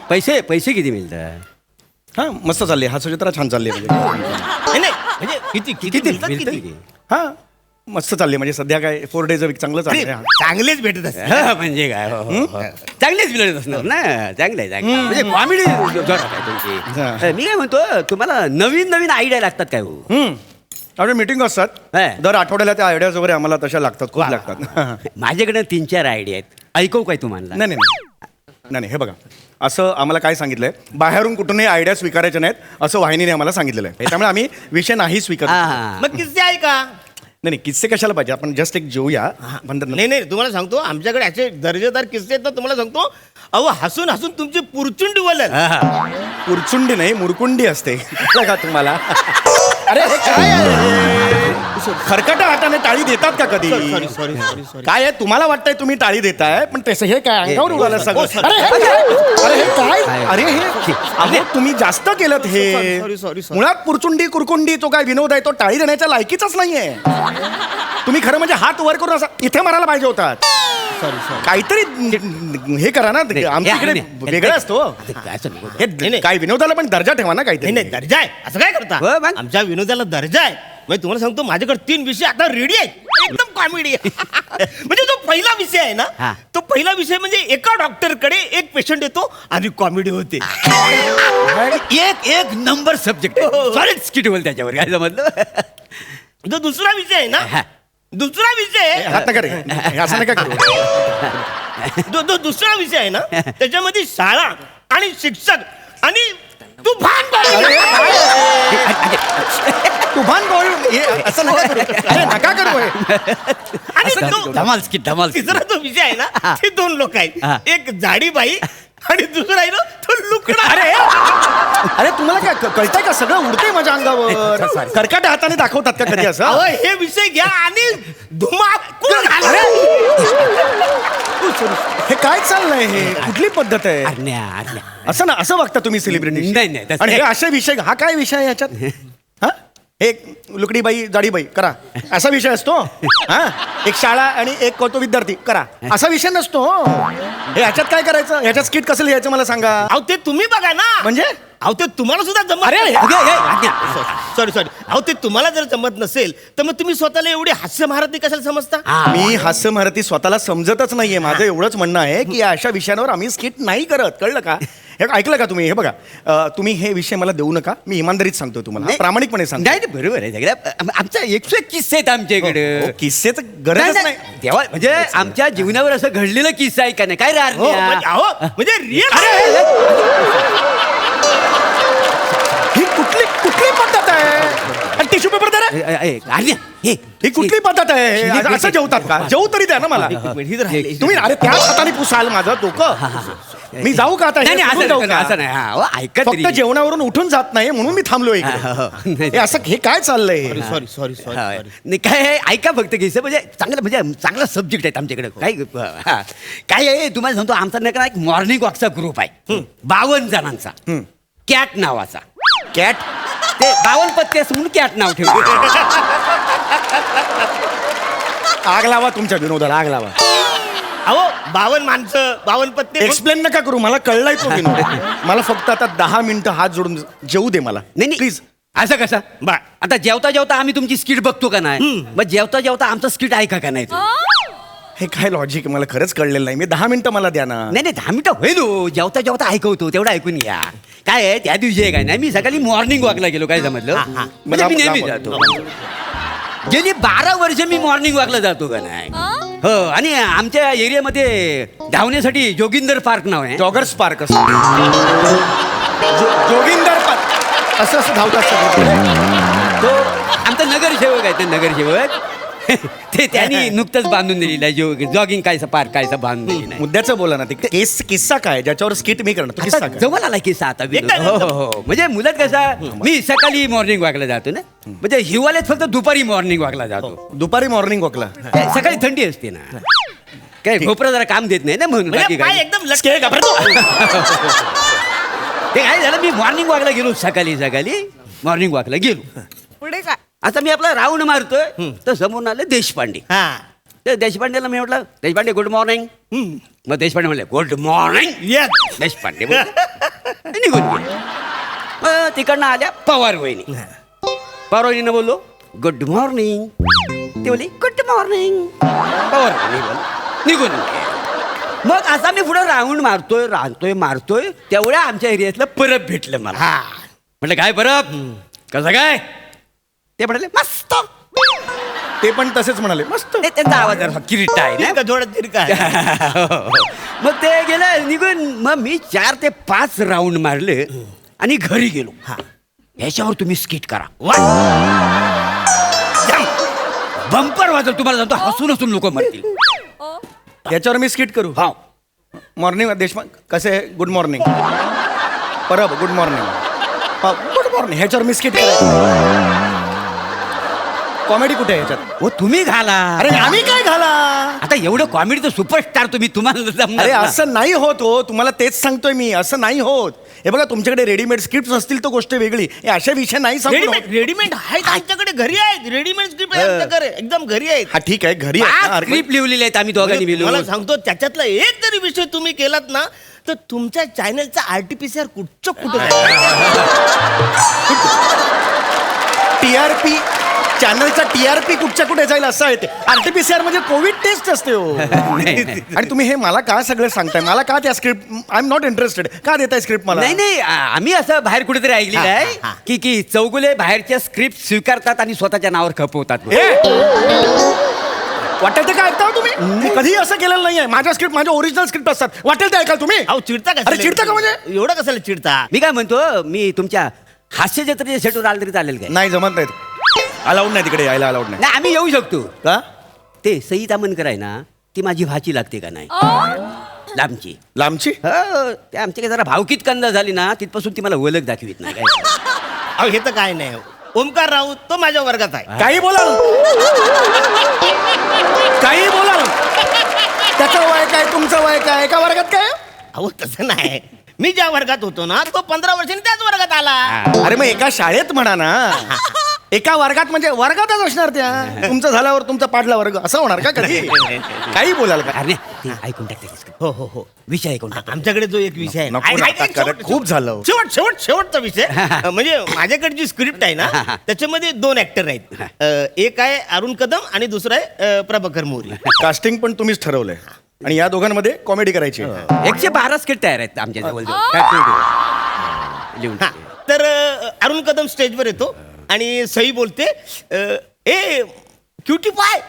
पैसे पैसे किती मिळतात हा मस्त चालले हा जत्रा छान चालली म्हणजे नाही, नाही, म्हणजे किती किती मिळतात मिळतात किती? की? हा मस्त चालले म्हणजे सध्या काय 4 days वीक चांगलं चाललंय हा. चांगलेच भेटत असते. हा, म्हणजे काय हो, हो, हो. चांगलेच मिळत असणार ना चांगलं आहे चांगलं आहे. म्हणजे कॉमेडी तुमची हा. मी काय म्हणतो तुम्हाला नवीन नवीन आयडिया लागतात काय हो आपल्या मीटिंग असतात हा. दर आठवड्याला त्या आयडियाज वगैरे आम्हाला तशा लागतात खूप लागतात माझ्याकडे 3-4 आयडिया आहेत ऐकू काय तुम्हाला नाही नाही नाही नाही हे बघा असं आम्हाला काय सांगितलंय बाहेरून कुठूनही आयडिया स्वीकारायच्या नाहीत असं वाहिनीने आम्हाला सांगितलेलं आहे त्यामुळे आम्ही विषय नाही स्वीकारत हा. मग किस्से आहे का. नाही किस्से कशाला पाहिजे आपण जस्ट एक जेऊया म्हणतात ना. नाही नाही तुम्हाला सांगतो आमच्याकडे असे दर्जेदार किस्से आहेत ना तुम्हाला सांगतो अहो हसून हसून तुमची पुरचुंडी वलेल. पुरचुंडी नाही मुरकुंडी असते कळलं का तुम्हाला अरे हे काय आहे? खरकटा हाताने टाळी देतात का कधी सॉरी काय आहे तुम्हाला वाटतंय तुम्ही टाळी देताय पण तसं हे काय अंगावर उडालं सगळं अरे हे काय? अरे हे काय अरे हे अरे तुम्ही जास्त केलं हे Sorry. मुळात पुरचुंडी कुरकुंडी तो काय विनोद आहे तो टाळी देण्याच्या लायकीचाच नाहीये तुम्ही खरं म्हणजे हात वर करून असं इथे मारायला पाहिजे होतात काहीतरी हे करा ना आमच्या इकडे वेगळं असतो हे काय विनोदाला पण दर्जा ठेवा ना काहीतरी नाही दर्जा आहे असं काय करता हो, मग? आमच्या विनोदाला दर्जा आहे म्हणजे तुम्हाला सांगतो माझ्याकडे 3 विषय आता रेडी आहेत एकदम कॉमेडी म्हणजे जो पहिला विषय आहे हा. ना तो पहिला विषय म्हणजे एका डॉक्टरकडे एक पेशंट येतो आणि कॉमेडी होते. एक नंबर सब्जेक्ट सॉलिड स्किट बोल त्याच्यावर काय समजलं जो दुसरा विषय आहे हा. ना दुसरा विषय हात नका रे. हे असं नका करू जो दुसरा विषय आहे ना त्याच्यामध्ये शाळा आणि शिक्षक आणि तुफान तुफान असं नका करू अरे नका करू हे. आणि धमाल स्किट धमाल तिसरा जो विषय आहे ना ते 2 लोक हा. आहेत एक जाडी बाई आणि दुसरा आहे ना तो लुकडा. अरे अरे तुम्हाला काय कळतंय का सगळं उडतंय माझ्या अंगावर करकाट्या हाताने दाखवतात का कधी अहो असं हे विषय घ्या आणि धुमाकूळ घाला. अरे हे काय चाललंय हे कुठली पद्धत आहे आरण्या असं ना असं बघता तुम्ही सेलिब्रिटी नाही, नाही, तसं आणि हे नाही. असे विषय हा काय विषय आहे याच्यात हा एक लुकडी जाडी बाई करा असा विषय असतो हा एक शाळा आणि एक करतो विद्यार्थी करा असा विषय नसतो हे याच्यात काय करायचं ह्याच्यात स्किट कसं लिहायचं मला सांगा अहो ते तुम्ही बघा ना म्हणजे अहो ते तुम्हाला सुद्धा जमत अरे, नाही. अगे, अगे, आज्ञा. सॉरी अहो ते तुम्हाला जर जमत नसेल तर मग तुम्ही स्वतःला एवढी हास्य महारथी कशाला समजता मी हास्य मराठी स्वतःला समजतच नाहीये माझं एवढंच म्हणणं आहे की या अशा विषयांवर आम्ही स्किट नाही करत कळलं का हे ऐकलं का तुम्ही हे बघा तुम्ही हे विषय मला देऊ नका मी इमानदारीत सांगतोय तुम्हाला नाही. प्रामाणिकपणे सांगतो नाही नाही, बरोबर आहे सगळ्या आमचा 101 किस्से आहेत आमच्याकडे किस्से तर नाही, गरजच नाही. नाही तेव्हा म्हणजे आमच्या जीवनावर असं घडलेलं किस्सा आहे का नाही काय हो, म्हणजे राहणार म्हणजे रिअल ही कुठली पद्धत आहे टिश्यू पेपर दे रे. ही कुठली पद्धत आहे असं जेवतात का जेवू तरी द्या ना मला तुम्ही अरे त्याच हाताने पुसाल माझं डोकं मी जाऊ का आता नाही हे नाही, सोडून असं जाऊ नाही, का? असं नाही हा, हो, ऐका तरी. फक्त जेवणावरून उठून जात नाही म्हणून मी थांबलो हा, हो, इकडे नाही. हे असं हे काय चाललंय सॉरी हा, नाही काय आहे, ऐका फक्त किस्से म्हणजे चांगला सब्जेक्ट आहेत आमच्याकडे काय काय आहे तुम्हाला सांगतो आमचा नाही का एक मॉर्निंग वॉकचा ग्रुप आहे 52 जणांचा कॅट नावाचा कॅट ते 52 पत्ते असं म्हणून कॅट नाव ठेवलं आग लावा तुमच्या विनोदाला आग लावा अहो 52 माणसं 52 पत्ते एक्सप्लेन नका करू मला कळलाय तो विनोद मला फक्त आता 10 मिनिटं हात जोडून जेवू दे मला नाही प्लीज असं कसं बा आता जेवता आम्ही तुमची स्किट बघतो का नाही मग जेवता आमचं स्किट ऐका का नाही तुम्ही? हे काय लॉजिक मला खरंच कळलेलं नाही मी 10 मिनिटं मला द्या ना नाही 10 मिनिटं होईल हो. जेवता ऐकवतो तेवढं ऐकून घ्या काय आहे त्या दिवशी आहे काय नाही मी सकाळी मॉर्निंग वॉकला गेलो काय समजलं म्हणजे मी नेहमी जातो गेली 12 वर्ष मी मॉर्निंग वॉकला जातो का नाही हो आणि आमच्या एरियामध्ये धावण्यासाठी जोगिंदर पार्क नाव आहे जॉगर्स पार्क असं जोगिंदर पार्क असं धावतात सगळे. तो आमचा नगरसेवक आहे ते नगरसेवक ते त्यांनी नुकतंच बांधून दिलेलं आहे जॉगिंग कायचा पार्क कायचा बांधून दिलेला आहे मुद्द्याचं बोला ना ते किस्सा काय ज्याच्यावर स्किट मी करणार तो किस्सा आता काय जवळ आला किस्सा आता विनोद. एकदम, हो, हो, हो. म्हणजे मुलात कसा मी सकाळी मॉर्निंग वॉकला जातो ना म्हणजे हिवाळ्यात फक्त दुपारी मॉर्निंग वॉकला जातो दुपारी मॉर्निंग वॉकला सकाळी थंडी असते ना काय घोपरा जरा काम देत नाही ना म्हणून बाकी म्हणजे पाय काय एकदम लटके घाबरतो ते काय झालं मी मॉर्निंग वॉकला गेलो सकाळी मॉर्निंग वॉकला गेलो पुढे काय आता मी आपला राऊंड मारतोय तर समोरून आले देशपांडे हा तर देशपांडेला मी म्हटलं देशपांडे गुड मॉर्निंग मग देशपांडे म्हणले गुड मॉर्निंग येस देशपांडे बोलले. निघून गेले मग तिकडनं आल्या पवार वहिनी पवार वहिनीनं बोललो गुड मॉर्निंग ते बोलली गुड मॉर्निंग पवार वहिनी बोल निघून गेले. मग असा मी पुढे राऊंड मारतोय तेवढ्या आमच्या एरियातलं परब भेटलं मला म्हटलं काय परब कसं काय ते म्हणाले मस्त ते पण तसेच म्हणाले मस्त ते त्यांचा आवाज जरा किरीट आहे ना थोडा तिरका मग ते गेलं निघून मग मी 4 ते 5 राऊंड मारले आणि घरी गेलो ह्याच्यावर तुम्ही स्किट करा बंपर वाजव तुम्हाला सांगतो हसून लोक मरतील याच्यावर मी स्किट करू हा मॉर्निंग देशपांडे कसे आहे good morning Parab good morning ह्याच्यावर मी स्किट करायचं कॉमेडी कुठे आहे ह्याच्यात हो तुम्ही घाला अरे आम्ही काय घाला आता एवढं कॉमेडीचं सुपरस्टार तुम्हाला जमणार अरे ना. असं नाही होत हो तुम्हाला तेच सांगतोय मी असं नाही होत हे बघा तुमच्याकडे रेडीमेड स्क्रिप्ट असतील तर गोष्ट वेगळी हे अशा विषय नाही सांगू रेडीमेड आहेत आमच्याकडे घरी आहेत रेडीमेड स्क्रिप्ट आहे आमच्याकडे एकदम घरी आहेत हा ठीक आहे घरी आहे. हा, अरे, स्क्रिप्ट लिहिलेले आहेत आम्ही दोघांनी मला मिळून सांगतो त्याच्यातला एक तरी विषय तुम्ही केलात ना तर तुमच्या चॅनलचा आरटीपीसीआर कुठं TRP चॅनलचा TRP कुठच्या कुठे जाईल असं आहे ते आरटीपीसीआर म्हणजे कोविड टेस्ट असते हो नाही, नाही. आणि तुम्ही हे मला का सगळं सांगताय मला का त्या script I am not interested का देताय स्क्रिप्ट मला नाही आम्ही असं बाहेर कुठेतरी ऐकलेलं हा, आहे हा. की चौगुले बाहेरच्या स्क्रिप्ट स्वीकारतात आणि स्वतःच्या नावावर खपवतात वाटेल ते काय ऐकता हो तुम्ही मी कधीही असं केलेलं नाहीये माझ्या स्क्रिप्ट माझ्या ओरिजिनल स्क्रिप्ट असतात वाटेल ते ऐकाल तुम्ही अहो चिडता का अरे चिडता का म्हणजे एवढं कशाला चिडता मी काय म्हणतो मी तुमच्या हास्य जत्रेच्या सेटवर आलं तरी चालेल काय नाही जमत नाही अलाउड नाही तिकडे यायला अलाउड नाही नाही आम्ही येऊ शकतो का ते सई तामणकर आहे ना ती माझी भाची लागते का नाही लांबची लांबची हो ते आमची काय जरा भावकीत कंदा झाली ना तिथपासून ती मला ओळख दाखवीत नाही काय अहो हे तर काय नाही ओमकार राऊत तो माझ्या वर्गात आहे काही बोलाल काही बोलाल त्याचं वय काय तुमचं वय काय एका वर्गात काय अहो तसं नाही, मी ज्या वर्गात होतो ना तो 15 वर्षांनी त्याच वर्गात आला. अरे मग एका शाळेत म्हणा ना. एका वर्गात म्हणजे वर्गातच असणार त्या. तुमचं झाल्यावर तुमचा पाडला वर्ग असं होणार का कधी? काही बोलाल का? अरे ते ऐकून टाकते. हो हो हो, विषय ऐकून टाक. आमच्याकडे जो एक विषय आहे ना, नको नाटक करत, खूप झालं. शेवटचा विषय म्हणजे माझ्याकडे जी स्क्रिप्ट आहे ना त्याच्यामध्ये 2 ऍक्टर आहेत. एक आहे अरुण कदम आणि दुसरा आहे प्रभाकर मोरे. कास्टिंग पण तुम्हीच ठरवलंय आणि या दोघांमध्ये कॉमेडी करायची. 112 स्किट तयार आहेत आमच्या जवळ लिहून. हा, तर अरुण कदम स्टेजवर येतो आणि सई बोलते, ए क्युटी पाय,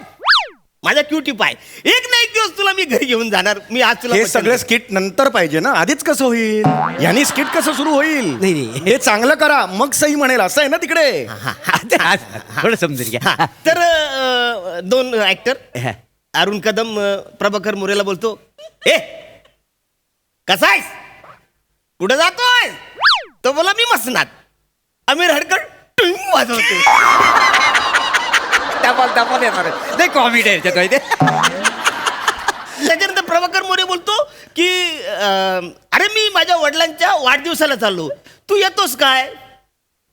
माझा क्युटी पाय, एक ना एक दिवस तुला मी घरी घेऊन जाणार, मी आज तुला हे पटकन सगळं स्किट नंतर पाहिजे ना, आधीच कसं होईल? यांनी स्किट कसं सुरू होईल? नाही. हे चांगलं करा मग सही म्हणेल, असं आहे ना तिकडे. थोडं समजून घ्या. हा, तर 2 ऍक्टर अरुण कदम प्रभाकर मोरेला बोलतो, ए कसा आहेस, कुठं जातोय? तो बोला मी मसनात. आमिर हडकर टुंग वाजवतो. टपाल येणार नाही, कॉमेडी आहे त्याच्यात. त्याच्यानंतर प्रभाकर मोरे बोलतो की अरे मी माझ्या वडिलांच्या वाढदिवसाला चाललो, तू येतोस काय?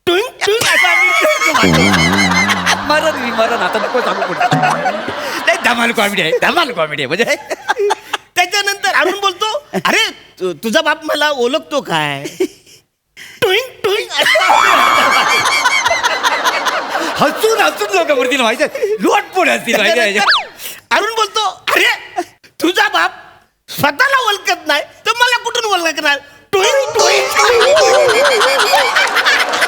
टुंग टुंग असा आम्ही टुंग वाजवतो. मरण आता नको सांगू पुढे. नाही, धमाल कॉमेडी आहे म्हणजे. त्याच्यानंतर अरुण बोलतो, अरे तुझा बाप मला ओळखतो काय? टुंग टुंग हसून लोक वरती व्हायचं, लोटपोड असतील व्हायचं. अरुण बोलतो, अरे तुझा बाप स्वतःला ओळखत नाही तर मला कुठून ओळखणार? टुंग टुंग.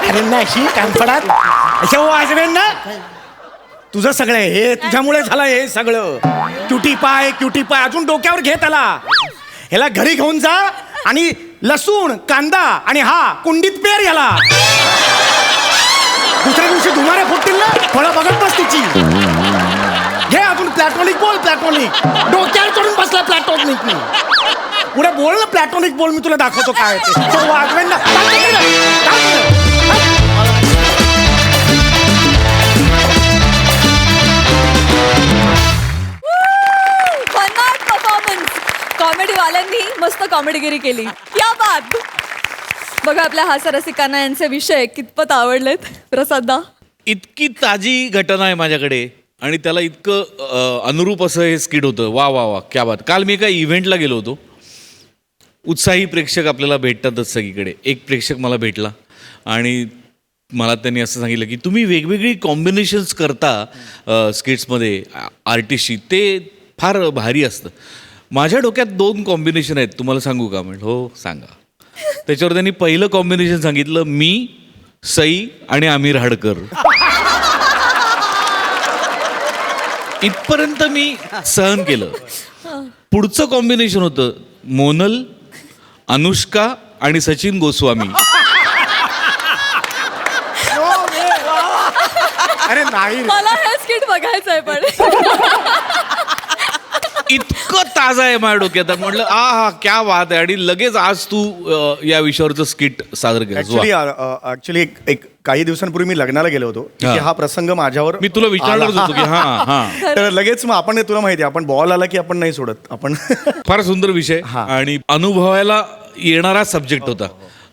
अरे नाही कानफडात अशा वाजवेन ना. तुझं सगळं हे तुझ्यामुळे झालं हे सगळं. क्युटी पाय अजून डोक्यावर घे त्याला. ह्याला घरी घेऊन जा आणि लसूण कांदा आणि हा कुंडीत पेर याला. दुसऱ्या दिवशी धुमारे फुटतील ना, फळं बघत बस तिची. घे अजून प्लॅटॉनिक बोल, प्लॅटॉनिक डोक्यावर चढून बसला प्लॅटॉनिक मी. पुढे बोल ना प्लॅटॉनिक बोल, मी तुला दाखवतो काय ते. तो वाजवेन ना. कॉमेडीवाल्यांनी मस्त कॉमेडीगिरी केली. या बात. बघा आपल्या हास्यरसिकांना यांचे विषय कितपत आवडलेत. प्रसादा, इतकी ताजी घटना आहे माझ्याकडे आणि त्याला इतकं अनुरूप असं हे स्किट होतं. वा वा वा, क्या बात. काल मी एका इव्हेंटला गेलो होतो. उत्साही प्रेक्षक आपल्याला भेटतातच सगळीकडे. एक प्रेक्षक मला भेटला आणि मला त्यांनी असं सांगितलं की तुम्ही वेगवेगळी कॉम्बिनेशन्स करता स्किट्समध्ये आर्टिस्टशी, ते फार भारी असतं. माझ्या डोक्यात 2 कॉम्बिनेशन आहेत, तुम्हाला सांगू का? म्हणलं हो सांगा. त्याच्यावर त्यांनी पहिलं कॉम्बिनेशन सांगितलं, मी, सई आणि आमिर हडकर. इथपर्यंत मी सहन केलं. पुढचं कॉम्बिनेशन होतं मोनल, अनुष्का आणि सचिन गोस्वामी. अरे नाही मला हे स्किट बघायचंय पण. इतकं ताजा आहे माझ्या डोक्यात. म्हटलं हा क्या बात आहे. आणि लगेच आज तू या विषयावरचं स्किट सादर केलं. ऍक्च्युली एक काही दिवसांपूर्वी मी लग्नाला गेलो होतो. तिथे हा प्रसंग माझ्यावर मी तुला विचारणारच होतो की हा तर लगेच मग आपण तुला माहिती आहे, आपण बॉल आला की आपण नाही सोडत आपण. फार सुंदर विषय आणि अनुभवायला येणारा सब्जेक्ट होता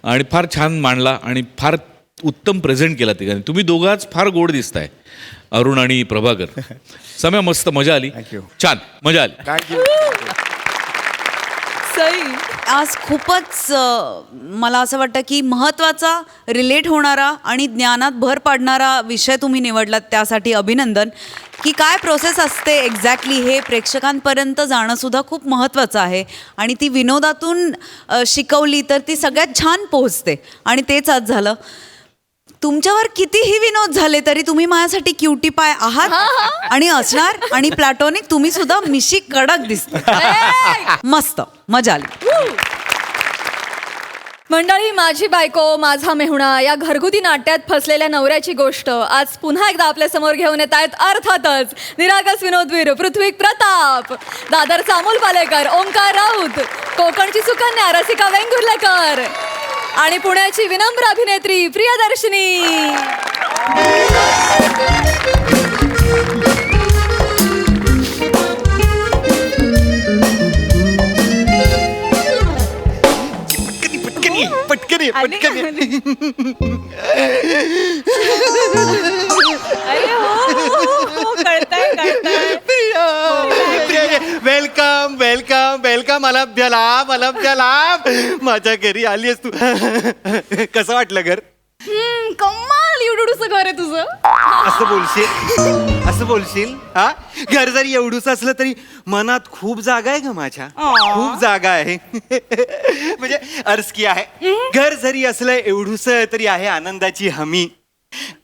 आणि फार छान मांडला आणि फार उत्तम प्रेझेंट केला तिघांनी. तुम्ही दोघांच फार गोड दिसताय, अरुण आणि प्रभाकर. समय मस्त मजा आली. छान मजा आली. सई, आज खूपच मला असं वाटतं की महत्त्वाचा, रिलेट होणारा आणि ज्ञानात भर पाडणारा विषय तुम्ही निवडलात, त्यासाठी अभिनंदन. की काय प्रोसेस असते एक्झॅक्टली हे प्रेक्षकांपर्यंत जाणंसुद्धा खूप महत्त्वाचं आहे आणि ती विनोदातून शिकवली तर ती सगळ्यात छान पोहोचते आणि तेच आज झालं. तुमच्यावर कितीही विनोद झाले तरी तुम्ही माझ्यासाठी क्युटी पाय आहात आणि असणार. आणि प्लॅटॉनिक तुम्ही सुद्धा मिशी कडक दिसता. मस्त मजा आली. मंडळी, माझी बायको माझा मेहुणा या घरगुती नाट्यात फसलेल्या नवऱ्याची गोष्ट आज पुन्हा एकदा आपल्या समोर घेऊन येत आहेत. अर्थातच निरागस विनोदवीर पृथ्वी प्रताप, दादरचा अमोल पालेकर, ओंकार राऊत, कोकणची सुकन्या रसिका वेंगुर्लेकर आणि पुण्याची विनम्र अभिनेत्री प्रियदर्शनी. पटकन ये पटकन ये. अरे हो कळतंय वेलकम वेलकम वेलकम अलभ्य लाभ माझ्या घरी आलीस तू. कसं वाटलं घर? कमाल एवढूस घर आहे तुझं. असं बोलशील हा? घर जरी एवढूस असलं तरी मनात खूप जागा आहे ग माझ्या. खूप जागा आहे. म्हणजे अर्ज की आहे, घर जरी असलं एवढूस तरी आहे आनंदाची हमी.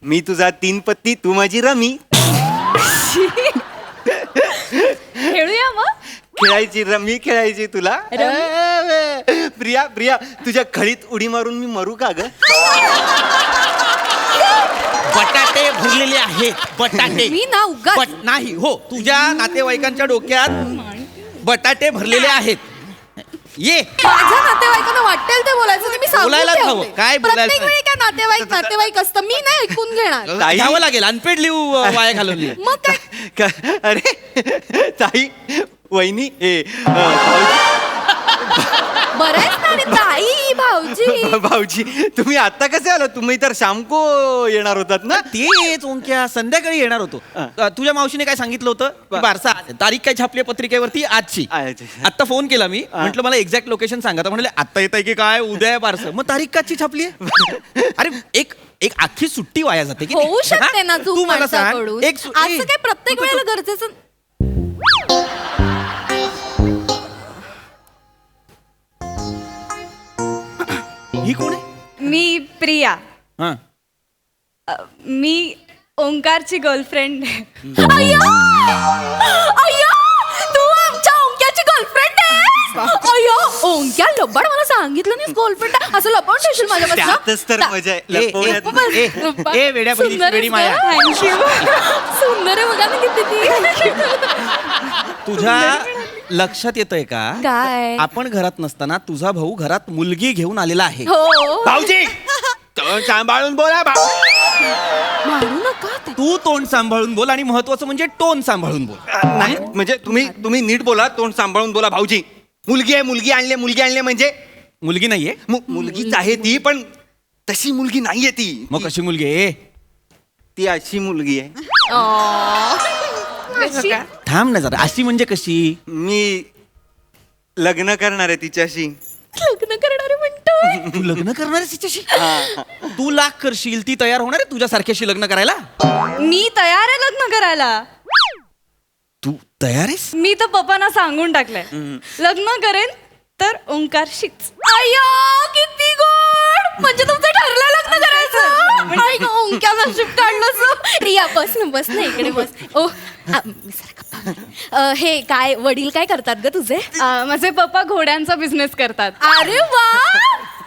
मी तुझा 3 पत्ती, तू माझी रमी. खेळूया मग. खेळायची रमी खेळायची तुला. प्रिया प्रिया तुझ्या खळीत उडी मारून मी मरू का ग? बटाटे भरलेले आहेत. बटाटे मी ना उगाच नाही हो, तुझ्या नातेवाईकांच्या डोक्यात बटाटे भरलेले आहेत. ये माझ्या नातेवाईकांना वाटेल ते बोलायचं ते मी सांगून बोलायलाच ठेवते. हवं. काय बोलायला प्रत्येक वेळी काय नातेवाईक असतं, मी नाही ऐकून घेणार. ताई. घ्यावं लागेल. अनपेड लिहू वाया घालवली. मग काय अरे ताई वहिनी बरं आहे ना रे, ताई भाऊजी. भाऊजी तुम्ही आता कसे आलो? तुम्ही तर शामको येणार होतात ना? तेच ओंक्या, संध्याकाळी येणार होतो. तुझ्या मावशीने काय सांगितलं होतं की बारसा आज आहे. तारीख काय छापली पत्रिकेवरती? आजची. आता फोन केला मी, म्हटलं मला एक्झॅक्ट लोकेशन सांगा. तर म्हणले आता येत आहे की काय, उद्या आहे बारसं. मग तारीख काची छापली आहे? अरे एक अख्खी सुट्टी वाया जाते की होऊ शकते ना तू मला सांग. माणसाकडून. एक असं काय प्रत्येक वेळेला गरजेचं. ही कोण आहे? मी प्रिया. हा. मी ओंकारची गर्लफ्रेंड. अय्या! अय्या! तू आमच्या ओंक्याची गर्लफ्रेंड आहेस? अय्या! ओंक्या लबाड, मला सांगितलं नाहीस गर्लफ्रेंड असं लपवून ठेवशील माझ्यापासून? त्यातच तर मजा आहे लपवण्यात. ए वेड्या बहिणी, सुंदर वेडी आहेस माया. गं. सुंदर आहे बघा ना किती ती. तुझ्या लक्षात येतंय का? काय? आपण घरात नसताना तुझा भाऊ घरात मुलगी घेऊन आलेला आहे. हो. भाऊजी सांभाळून बोला. मारू नका ते. तू तोंड सांभाळून बोल, आणि महत्वाचं म्हणजे टोन सांभाळून बोल. नाही म्हणजे तुम्ही नीट बोला, तोंड सांभाळून बोला. भाऊजी मुलगी आणले म्हणजे मुलगी नाहीये? मुलगीच आहे ती, पण तशी मुलगी नाहीये ती. मग कशी मुलगी आहे? ती अशी मुलगी आहे. कशी? थांब ना जरा. अशी म्हणजे कशी? मी लग्न करणार आहे तिच्याशी. लग्न करणारे म्हणतोय. तू लग्न करणार आहेस तिच्याशी? तू लाख करशील, ती तयार होणार आहे तुझ्यासारख्याशी लग्न करायला? मी तयार आहे लग्न करायला. तू तयार आहेस? मी तर पप्पांना सांगून टाकलंय, लग्न करेन तर ओंकारशीच. अय्या किती गोड. म्हणजे तुमचं ठरलं लग्न करायचं. आई गं, ओंक्याला शिफ्ट काढलं. प्रिया बस ना इकडे बस. ओ हे काय वडील काय करतात ग तुझे? माझे पप्पा घोड्यांचा बिझनेस करतात. अरे वा,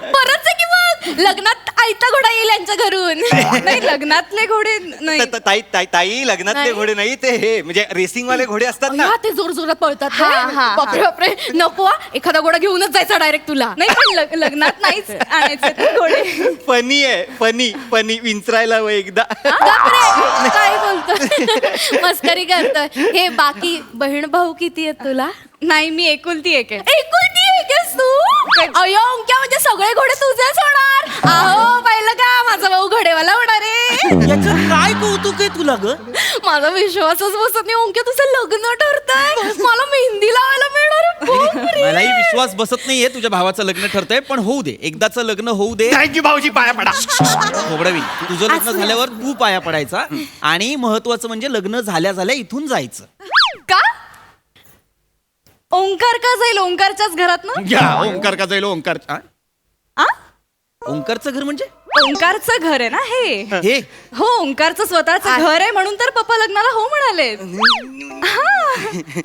बरंच आहे की मग. लग्नात आयता घोडा येईल यांच्या घरून. नाही, लग्नातले घोडे नाही. ताई लग्नातले नाही. घोडे नाही ते, हे म्हणजे रेसिंग वाले घोडे असतात ना. अय्या, ते जोर जोरात पळतात. हा, हा, बापरे बापरे, नको हा. एखादा घोडा घेऊनच जायचा डायरेक्ट तुला. नाही, पण लग्नात नाहीच आणायचे ते घोडे. फनी आहे फनी विंचरायला हवं एकदा. बापरे, काय बोलतोय? मस्करी करतोय. हे बाकी बहीण भाऊ किती आहेत तुला? नाही, मी एकुलती एक आहे. एकुलती एक आहेस तू? अय्यो ओंक्या, म्हणजे सगळे घोडे तुझेच होणार. अहो पाहिलं का, माझा भाऊ घोडेवाला होणार आहे. याचं काय कौतुक आहे तुला ग? माझा विश्वासच बसत नाही. ओंक्या तुझं लग्न ठरतंय, मला मेहंदी लावायला मिळणार. बापरे. मलाही विश्वास बसत नाहीये तुझ्या भावाचं लग्न ठरतंय, पण होऊ दे. एकदाचं लग्न होऊ दे. थँक्यू भाऊजी, पाया पडा. खोबडवी, तुझं लग्न झाल्यावर तू पाया पडायचा, आणि महत्वाचं म्हणजे लग्न झाल्या झाल्या इथून जायचं. का? ओंकार का जाईल ओंकारच्याच घरात ना? घ्या, ओंकार का जाईल? ओंकार ओंकारचं घर म्हणजे? ओंकारचं घर आहे ना हे. हे हो, ओंकारचं स्वतःचं घर आहे, म्हणून तर पप्पा लग्नाला हो म्हणाले.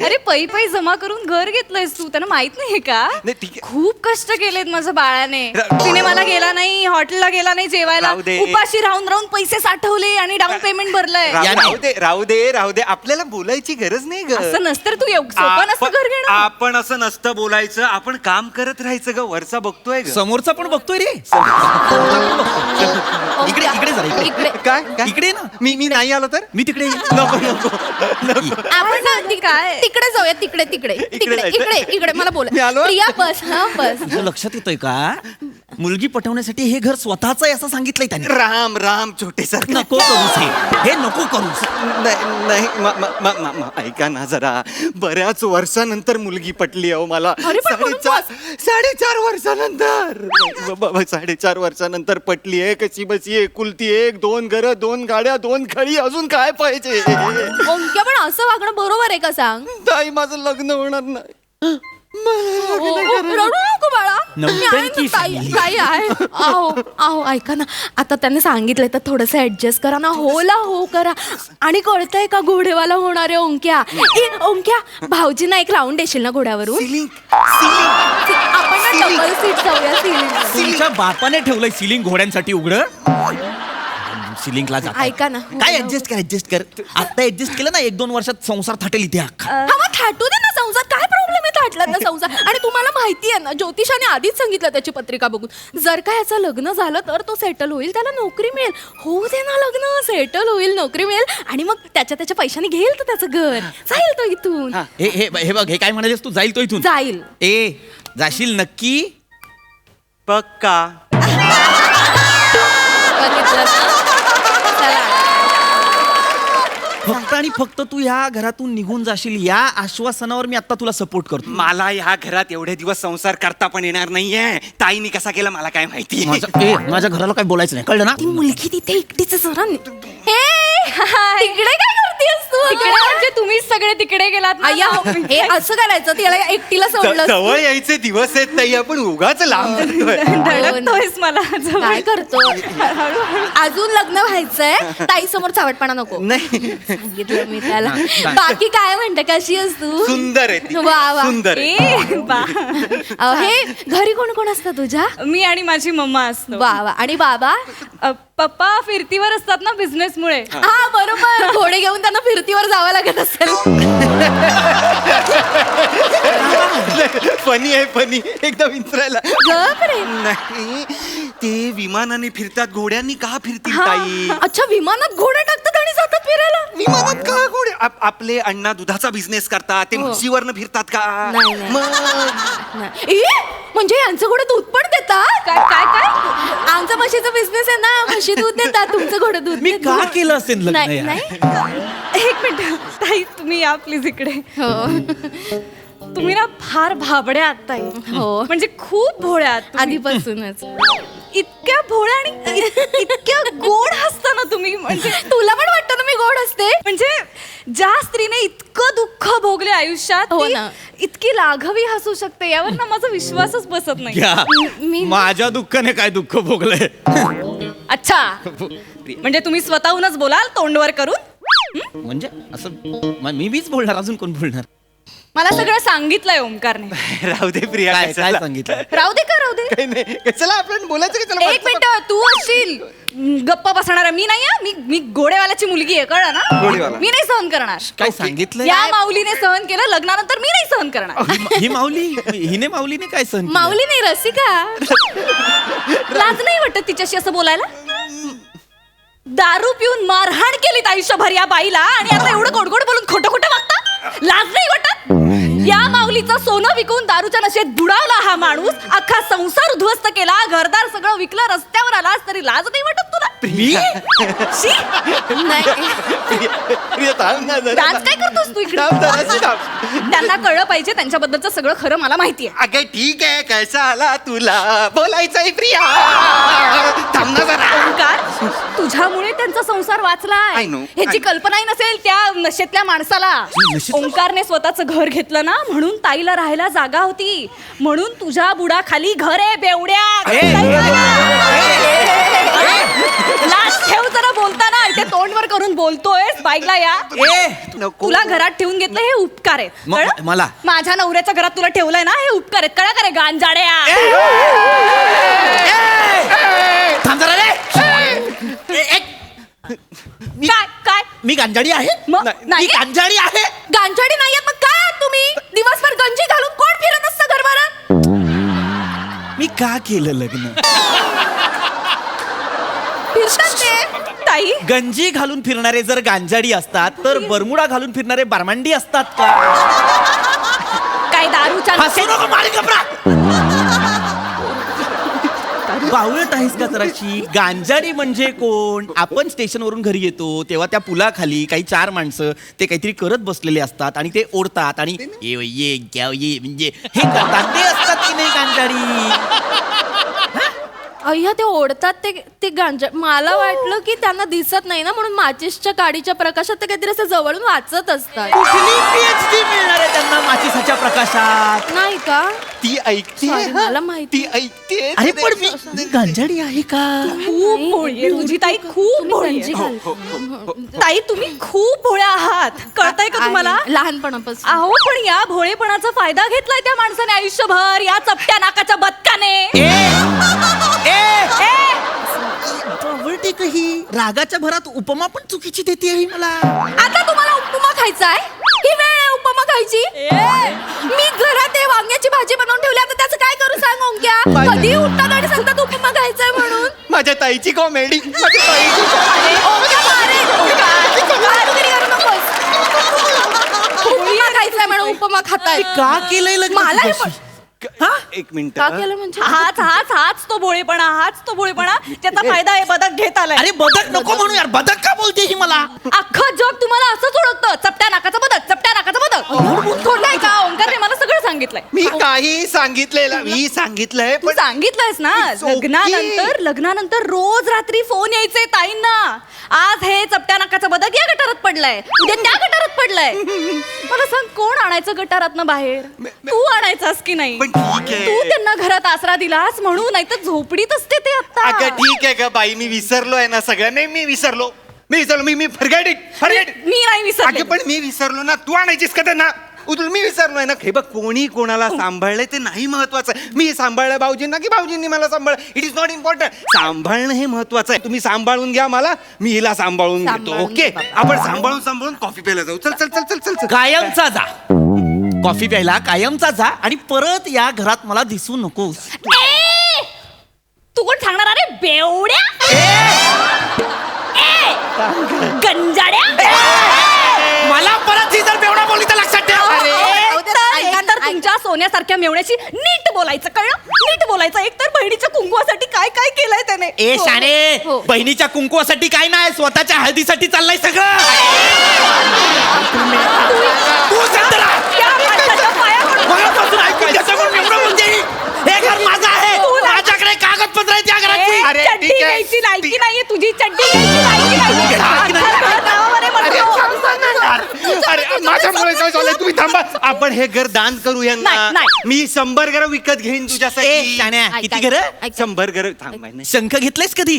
अरे पै जमा करून घर घेतलंयस तू, त्यांना माहित नाहीये का? नाही, ठीक आहे. खूप कष्ट केलेत माझ्या बाळाने. सिनेमाला गेला नाही, हॉटेलला गेला नाही जेवायला, राहू दे. उपाशी राहून पैसे साठवले आणि डाऊन पेमेंट भरलंय. राहू दे. आपल्याला बोलायची गरज नाही ग. असं नसतं रे, तू सोपं नसतं घर घेणं. आपण असं नसतं बोलायचं, आपण काम करत राहायचं ग. वरचा बघतोय ग. समोरचा पण बघतोय रे. इकडे जरा इकडे. काय इकडे ना. मी नाही आलो तर मी तिकडे. नको. आपण ना काय? तिकडे जाऊया. तिकडे जायचं? इकडे मला बोला. मी आलो? प्रिया बस. हा बस. तुझं लक्षात येतोय का? मुलगी पटवण्यासाठी हे घर स्वतःच आहे असं सांगितलंय त्याने. राम राम छोटे सर. नको करूस हे नको करूस. नाही ऐका ना जरा, बऱ्याच वर्षानंतर मुलगी पटली अहो मला. अरे पण म्हणून 4.5 वर्षानंतर 4.5 वर्षानंतर पटली आहे. कशी बशी आहे, कुलती 1, 2 घरं, 2 गाड्या, 2 खळी, अजून काय पाहिजे. ओंक्या पण असं वागणं बरोबर आहे का सांग? ताई माझं लग्न होणार नाही. रडू नको बाळा. मी आहे ना, ताई आहे. आहो ऐका ना, आता त्याने सांगितलंय तर थोडस ऍडजस्ट करा ना. होला हो करा. आणि कळतंय का घोडेवाला होणार आहे ओंक्या. ओंक्या भाऊजींना एक राऊंड देशील ना घोड्यावरून? आपण ना डबल सीट जाऊया सिलिंग. तुमच्या बापाने ठेवलंय सिलिंग घोड्यांसाठी उघड. सिलिंगला जा. ऐका ना. काय ऍडजस्ट कर. आता ऍडजस्ट केलं ना 1-2 वर्षात संसार थाटेल इथे अख्खा. हा मग थाटू दे ना संसार. काय प्रॉब्लेम आहे थाटला ना संसार. आणि तुम्हाला माहिती आहे ना, ज्योतिषाने आधीच सांगितलं त्याची पत्रिका बघून, जर का याचं लग्न झालं तर तो सेटल होईल, त्याला नोकरी मिळेल. होऊ दे ना लग्न, सेटल होईल, नोकरी मिळेल आणि मग त्याच्या पैशाने घेईल तो त्याचं घर. जाईल तो इथून. हे बघ, हे काय म्हणालेस तू? जाईल तो इथून? जाईल. जाशील नक्की? पक्का. बघितलं ना? चला. फक्त आणि फक्त तू ह्या घरातून निघून जाशील या आश्वासनावर मी आता तुला सपोर्ट करतो. मला ह्या घरात एवढे दिवस संसार करता पण येणार नाहीये. ताईने कसा केला मला काय माहिती. माझ्या घराला काय बोलायचं नाही, कळलं ना? ती मुलगी तिथे एकटीच जरा. तिकडे काय करतेस तू? म्हणजे तुम्हीच सगळे तिकडे गेलात. अय्या हे असं करायचं, तिला एकटीला सोडलं. जवळ यायचे दिवस आहेत ताई, आपण उगाच लांब धडकतोयस मला. काय करतो? अजून लग्न व्हायचंय. ताई समोर चावटपणा नको. नाही. सांगितलं मी त्याला. बाकी काय म्हणते, कशी आहेस तू? सुंदर आहे ती. वा वा. सुंदर आहे. हे घरी कोण कोण असतं तुझ्या? मी आणि माझी मम्मा असतो. वा वा. आणि बाबा? पप्पा फिरतीवर असतात ना बिझनेस मुळे. हा बरोबर. घोडे घेऊन त्यांना फिरतीवर जावं लागत असेल. फनी आहे, फनी एकदम विचारायला. बापरे. नाही, ते विमानाने फिरतात, घोड्यांनी का फिरतील ताई? अच्छा, विमानात घोडे टाकतात आणि जातात फिरायला? विमानात का घोडे? आपले अण्णा दुधाचा बिझनेस करतात, ते म्हशीवरनं फिरतात का? नाही, नाही. मग म्हणजे यांचं घोडे दूध पण देतात? काय काय काय? आमचा म्हशीचा बिझनेस आहे ना, म्हशी दूध देतात, तुमचं घोडे दूध मी देत का नाही. केलं असेल लग्न नाही यार? नाही. एक मिनिट ताई, तुम्ही या प्लीज इकडे. हो तुम्ही ना फार भाबड्या आहात ताई. हो. म्हणजे खूप भोळ्या आहात तुम्ही. आधीपासूनच. इतक्या भोळ्या आणि इतक्या गोड हसता ना तुम्ही. म्हणजे तुला पण वाटतं ना मी गोड असते? म्हणजे ज्या स्त्रीने इतकं दुःख भोगले आयुष्यात, हो ती ना. इतकी लाघवी हसू शकते यावर ना माझा विश्वासच बसत नाही. घ्या. मी- माझ्या दुःखाने काय दुःख भोगलंय? अच्छा, म्हणजे तुम्ही स्वतःहूनच बोलाल तोंडवर करून? म्हणजे असं मी बीच बोलणार, अजून कोण बोलणार? मला सगळं सांगितलंय ओमकारने. राहू दे प्रिया. काय काय सांगितलं? राहू दे का राहू दे. काही नाही. चला आपण बोलायचं की चला. एक मिनिट, तू असशील गप्प बसणारा, मी नाही. मी घोडेवाल्याची मुलगी आहे, कळलं ना? घोडेवाला. मी नाही सहन करणार. काय सांगितलं? या माऊलीने सहन केलं, लग्नानंतर मी नाही सहन करणार. ही माऊलीने काय सण केलं? माऊली नाही, रसिका. लाज नाही वाटत तिच्याशी असं बोलायला? दारू पिऊन मारहाण केलीत आयुष्यभर या बाईला आणि आता एवढं गोड गोड बोलून खोटं खोटं वागता? लाज नाही वाटत? या माऊलीचं सोनं विकून दारूच्या नशेत बुडावला हा माणूस, अख्खा संसार उद्ध्वस्त केला, घरदार सगळं विकलं, रस्त्यावर आलास तरी लाज नाही वाटत तुला? शी? प्रिया थांब ना जरा. डान्स काय करतोस तू इकडे? थांब जराशी थांब. त्यांना कळलं पाहिजे त्यांच्याबद्दलचं सगळं खरं मला माहितीये. अगं ठीक आहे, कसा आला तुला बोलायचंय प्रिया? थांब ना जरा. ओंकार, तुझ्यामुळे त्यांचा संसार वाचलाय. I know. ह्याची कल्पनाही नसेल त्या नशेतल्या माणसाला. ओंकारने स्वतःचं घर घेतलं ना, म्हणून ताईला राहायला जागा होती, म्हणून तुझ्या बुडाखाली घर आहे बेवड्या. लाज ठेव जरा बोलताना. इथे तोंडवर करून बोलतोयस, बाईकला या. नको. तुला घरात ठेवून घेतलं हे उपकार आहेत, कळलं? मला माझ्या नवऱ्याच्या घरात तुला ठेवलंय ना, हे उपकार आहेत, कळा करे गांजाड्या. थांब जरा रे. काय काय मी गांजाडी आहे? मग मी नाही गांजाडी आहे? गांजाडी नाहीयेत मग काय आहात तुम्ही? दिवसभर गंजी घालून कोण फिरत असतं घरभरात? मी का केलं लग्न? फिरतात ते. ताई, गंजी घालून फिरणारे जर गांजाडी असतात तर बरमुडा घालून फिरणारे बारमांडी असतात का? काय दारूच्या हसू नको, मारी कपडा. बावळट आहेस का जराशी? गांजाडी म्हणजे कोण? आपण स्टेशनवरून घरी येतो तेव्हा त्या पुलाखाली काही 4 माणसं ते काहीतरी करत बसलेले असतात आणि ते ओढतात आणि ये घ्याव ये म्हणजे हे करतात, ते असतात की नाही गांजाडी? अय्या ते ओढतात ते गांजा. मला वाटलं की त्यांना दिसत नाही ना म्हणून माचिसच्या काडीच्या प्रकाशात ते काहीतरी असं जवळून वाचत असतात. कुठली PhD मिळणार आहे त्यांना माचिसाच्या प्रकाशात? नाही का? ती ऐकते Sorry, मला माहिती. ती ऐकते. अरे पण मी गांजाडी आहे का? खूप भोळी आहे तुझी ताई, खूप भोळी आहे. ताई तुम्ही खूप भोळ्या आहात, कळतंय का तुम्हाला? लहानपणापासून. अहो पण या भोळेपणाचा फायदा घेतलाय त्या माणसाने आयुष्यभर, या चपट्या नाकाच्या बदकाने. बावळटे कही रागाच्या भरात उपमा पण चुकीची देते आहे मला. आता तुम्हाला उपमा खायचा आहे? ही वेळ आहे उपमा खायची? मी घरात हे वांग्याची भाजी बनवून ठेवली, आता त्याचं काय करू सांग ओंक्या? कधी उठतात आणि सांगतात उपमा खायचाय म्हणून. माझ्या ताईची कॉमेडी. अरे, ओंक्या मारेल. काहीतरी करू नकोस. उपमा खायचाय म्हणून उपमा खाताय. का केलंय लग्न मला हे तुझ्याशी? एक मिनिट. का केलं म्हणजे? हाच तो भोळेपणा त्याचा फायदा आहे बदक घेत आलाय. अरे बदक नको म्हणू यार, बदक का बोलते ही मला? अख्खं जग तुम्हाला असंच ओळखतं, चपट्या नाकाचा बदक, चपट्या नाकाचा बदक. थोडं का ओंकारने मला सगळं सांगितलंय. मी काही सांगितलेलं, मी सांगितलंय तू सांगितलंयस ना. It's okay. लग्नानंतर रोज रात्री फोन यायचे ताईंना. आज हे चपट्या नाकाचा बदक या गटारात पडलाय, उद्या त्या गटारात पडलाय. मला सांग कोण आणायचं गटारातनं बाहेर? तू आणायचास की नाही? पण ठीक आहे. तू त्यांना घरात आसरा दिलास म्हणून, नाही तर झोपडीत असते ते आता. अगं ठीक आहे का बाई, मी विसरलोय ना सगळं. नाही मी विसरलो मी फॉरगेट इट. मी नाही विसरले. अगं पण मी विसरलो ना, तू आणायचीस का त्यांना? मी विसरलोय ना. हे बघ, कोणी कोणाला सांभाळलंय ते नाही महत्वाचं. मी सांभाळलं भाऊजींना की भाऊजींनी मला सांभाळलं, इट इज नॉट इम्पॉर्टंट. सांभाळणं हे महत्वाचं आहे. तुम्ही सांभाळून घ्या मला, मी हिला सांभाळून घेतो. ओके, आपण सांभाळून कॉफी प्यायला जाऊ. चल चल चल चल चल चल. कायमचा जा कॉफी प्यायला, कायमचा जा आणि परत या घरात मला दिसू नकोस. तू कोण सांगणार? अरे बेवड्या, गंजाड्या. मला परत ही जर बेवडा बोलली तर लक्षात ठेव. तर तुमच्या सोन्यासारख्या मेवण्याशी नीट बोलायचं, कळलं? नीट बोलायचं. एक तर बहिणीच्या कुंकवासाठी काय काय केलंय त्याने. ए शाणे, हो. बहिणीच्या कुंकवासाठी काय नाही, स्वतःच्या हळदीसाठी चाललंय सगळं. तू शांत राहा. त्या माणसाच्या पाया पडून. मगापासून ऐकून घेतो म्हणून एवढं बोलते ही. हे घर माझं आहे, माझ्याकडे कागदपत्र आहेत या घराची. अरे, चड्डी ठीक आहे. घ्यायची लायकी नाहीये तुझी, चड्डी घ्यायची लायकी नाहीये. नावावर आहे म्हणतो. अरे माझ्यामुळे काय झालंय, तुम्ही थांबा. आपण हे घर दान करू यांना. नाही, नाही. मी 100 घरं विकत घेईन ए तुझ्यासाठी. शाण्या, किती घर? 100 घरं. थांबाय शंख घेतलेस कधी?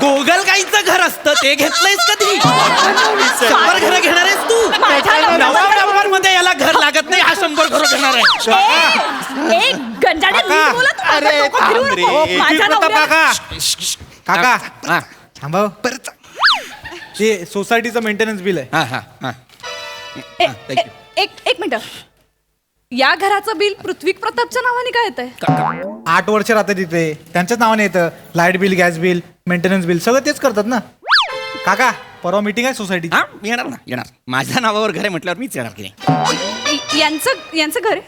गोगल गाईचं घर असतं ते घेतलंयस कधी? 100 घरं घेणार आहेस तू? नवा मध्ये याला घर लागत नाही, हा 100 घरं घेणार आहे. एक गंजाड्या नीट बोला तू. अरे, डोकं फिरवू थांब रे. नको. माझ्या नवऱ्याला- काका थांबा. परत ते सोसायटीचं मेंटेनन्स बिल आहे. एक मिनिट. या घराचं बिल पृथ्वी प्रतापच्या नावाने काय येतंय? 8 वर्ष राहते तिथे, त्यांच्याच नावाने येतं. Light bill, gas bill, maintenance bill सगळं तेच करतात ना. काका परवा मीटिंग आहे सोसायटी. हा येणार ना, येणार. माझ्या नावावर घर आहे म्हटल्यावर मीच येणार की नाही. यांचं घर आहे?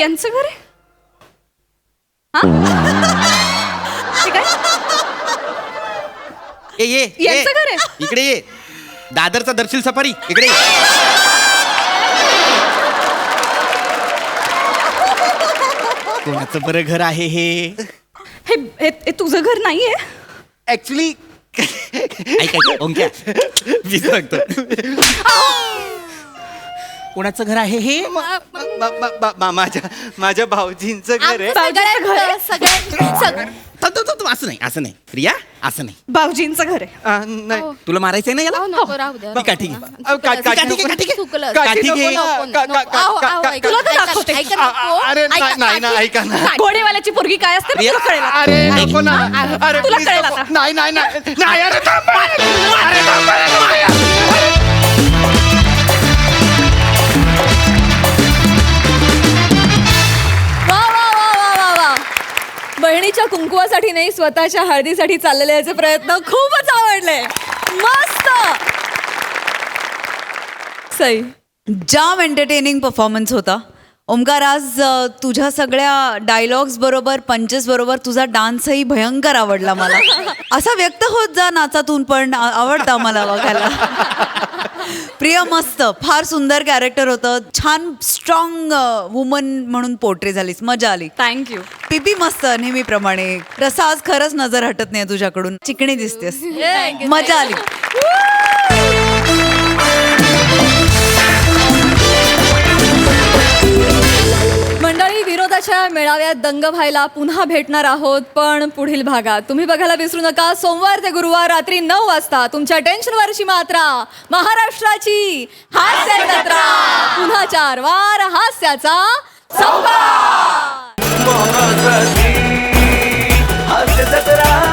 यांचं घर आहे? हा? ते काय? ये यांचं घर आहे? इकडे ये. दादरचा दर्शील सफारी इकडे ये. कोणाचं बरं घर आहे हे? हे तुझं घर नाहीये? ऍक्च्युली ऐक ओंक्या, मी सांगतो. कोणाचं घर आहे हे? माझ्या भाऊजींचं घर आहे. असं नाही, असं नाही प्रिया, असं नाही. भाऊजींचं घर आहे. नाही तुला मारायचंय ना याला? ठीक आहे, ठीक आहे. तुला तर दाखवते. अरे नाही ना, ऐका ना. घोडेवाल्याची पोरगी काय असते ना, तुला कळेल आता. अरे नको ना. अरे तुला please कळेल नको. आता. नाही अरे थांब. अरे थांब. वा वा वा वा वा वा. बहिणीच्या कुंकुवासाठी नाही, स्वतःच्या हळदीसाठी चाललेले याचे प्रयत्न खूपच आवडले. मस्त. सई, जाम एंटरटेनिंग परफॉर्मन्स होता. ओमकार, आज तुझ्या सगळ्या डायलॉग्स बरोबर, पंचेस बरोबर तुझा डान्सही भयंकर आवडला मला. असा व्यक्त होत जा नाचातून, पण आवडता मला बघायला. प्रिया, मस्त, फार सुंदर कॅरेक्टर होतं. छान स्ट्रॉंग वुमन म्हणून पोर्ट्रे झालीस, मजा आली. थँक्यू. पीपी मस्त, नेहमीप्रमाणे. रसा आज खरंच नजर हटत नाही तुझ्याकडून, चिकणी दिसतेस, मजा आली. मंडळी, विनोदाच्या मेळाव्यात दंग व्हायला पुन्हा भेटणार आहोत, पण पुढील भागात. तुम्ही बघायला विसरू नका, सोमवार ते गुरुवार रात्री 9 वाजता तुमच्या टेन्शनवरची मात्रा, महाराष्ट्राची हास्य जत्रा. पुन्हा 4 वार हास्याचा संवाद. हास्य जत्रा.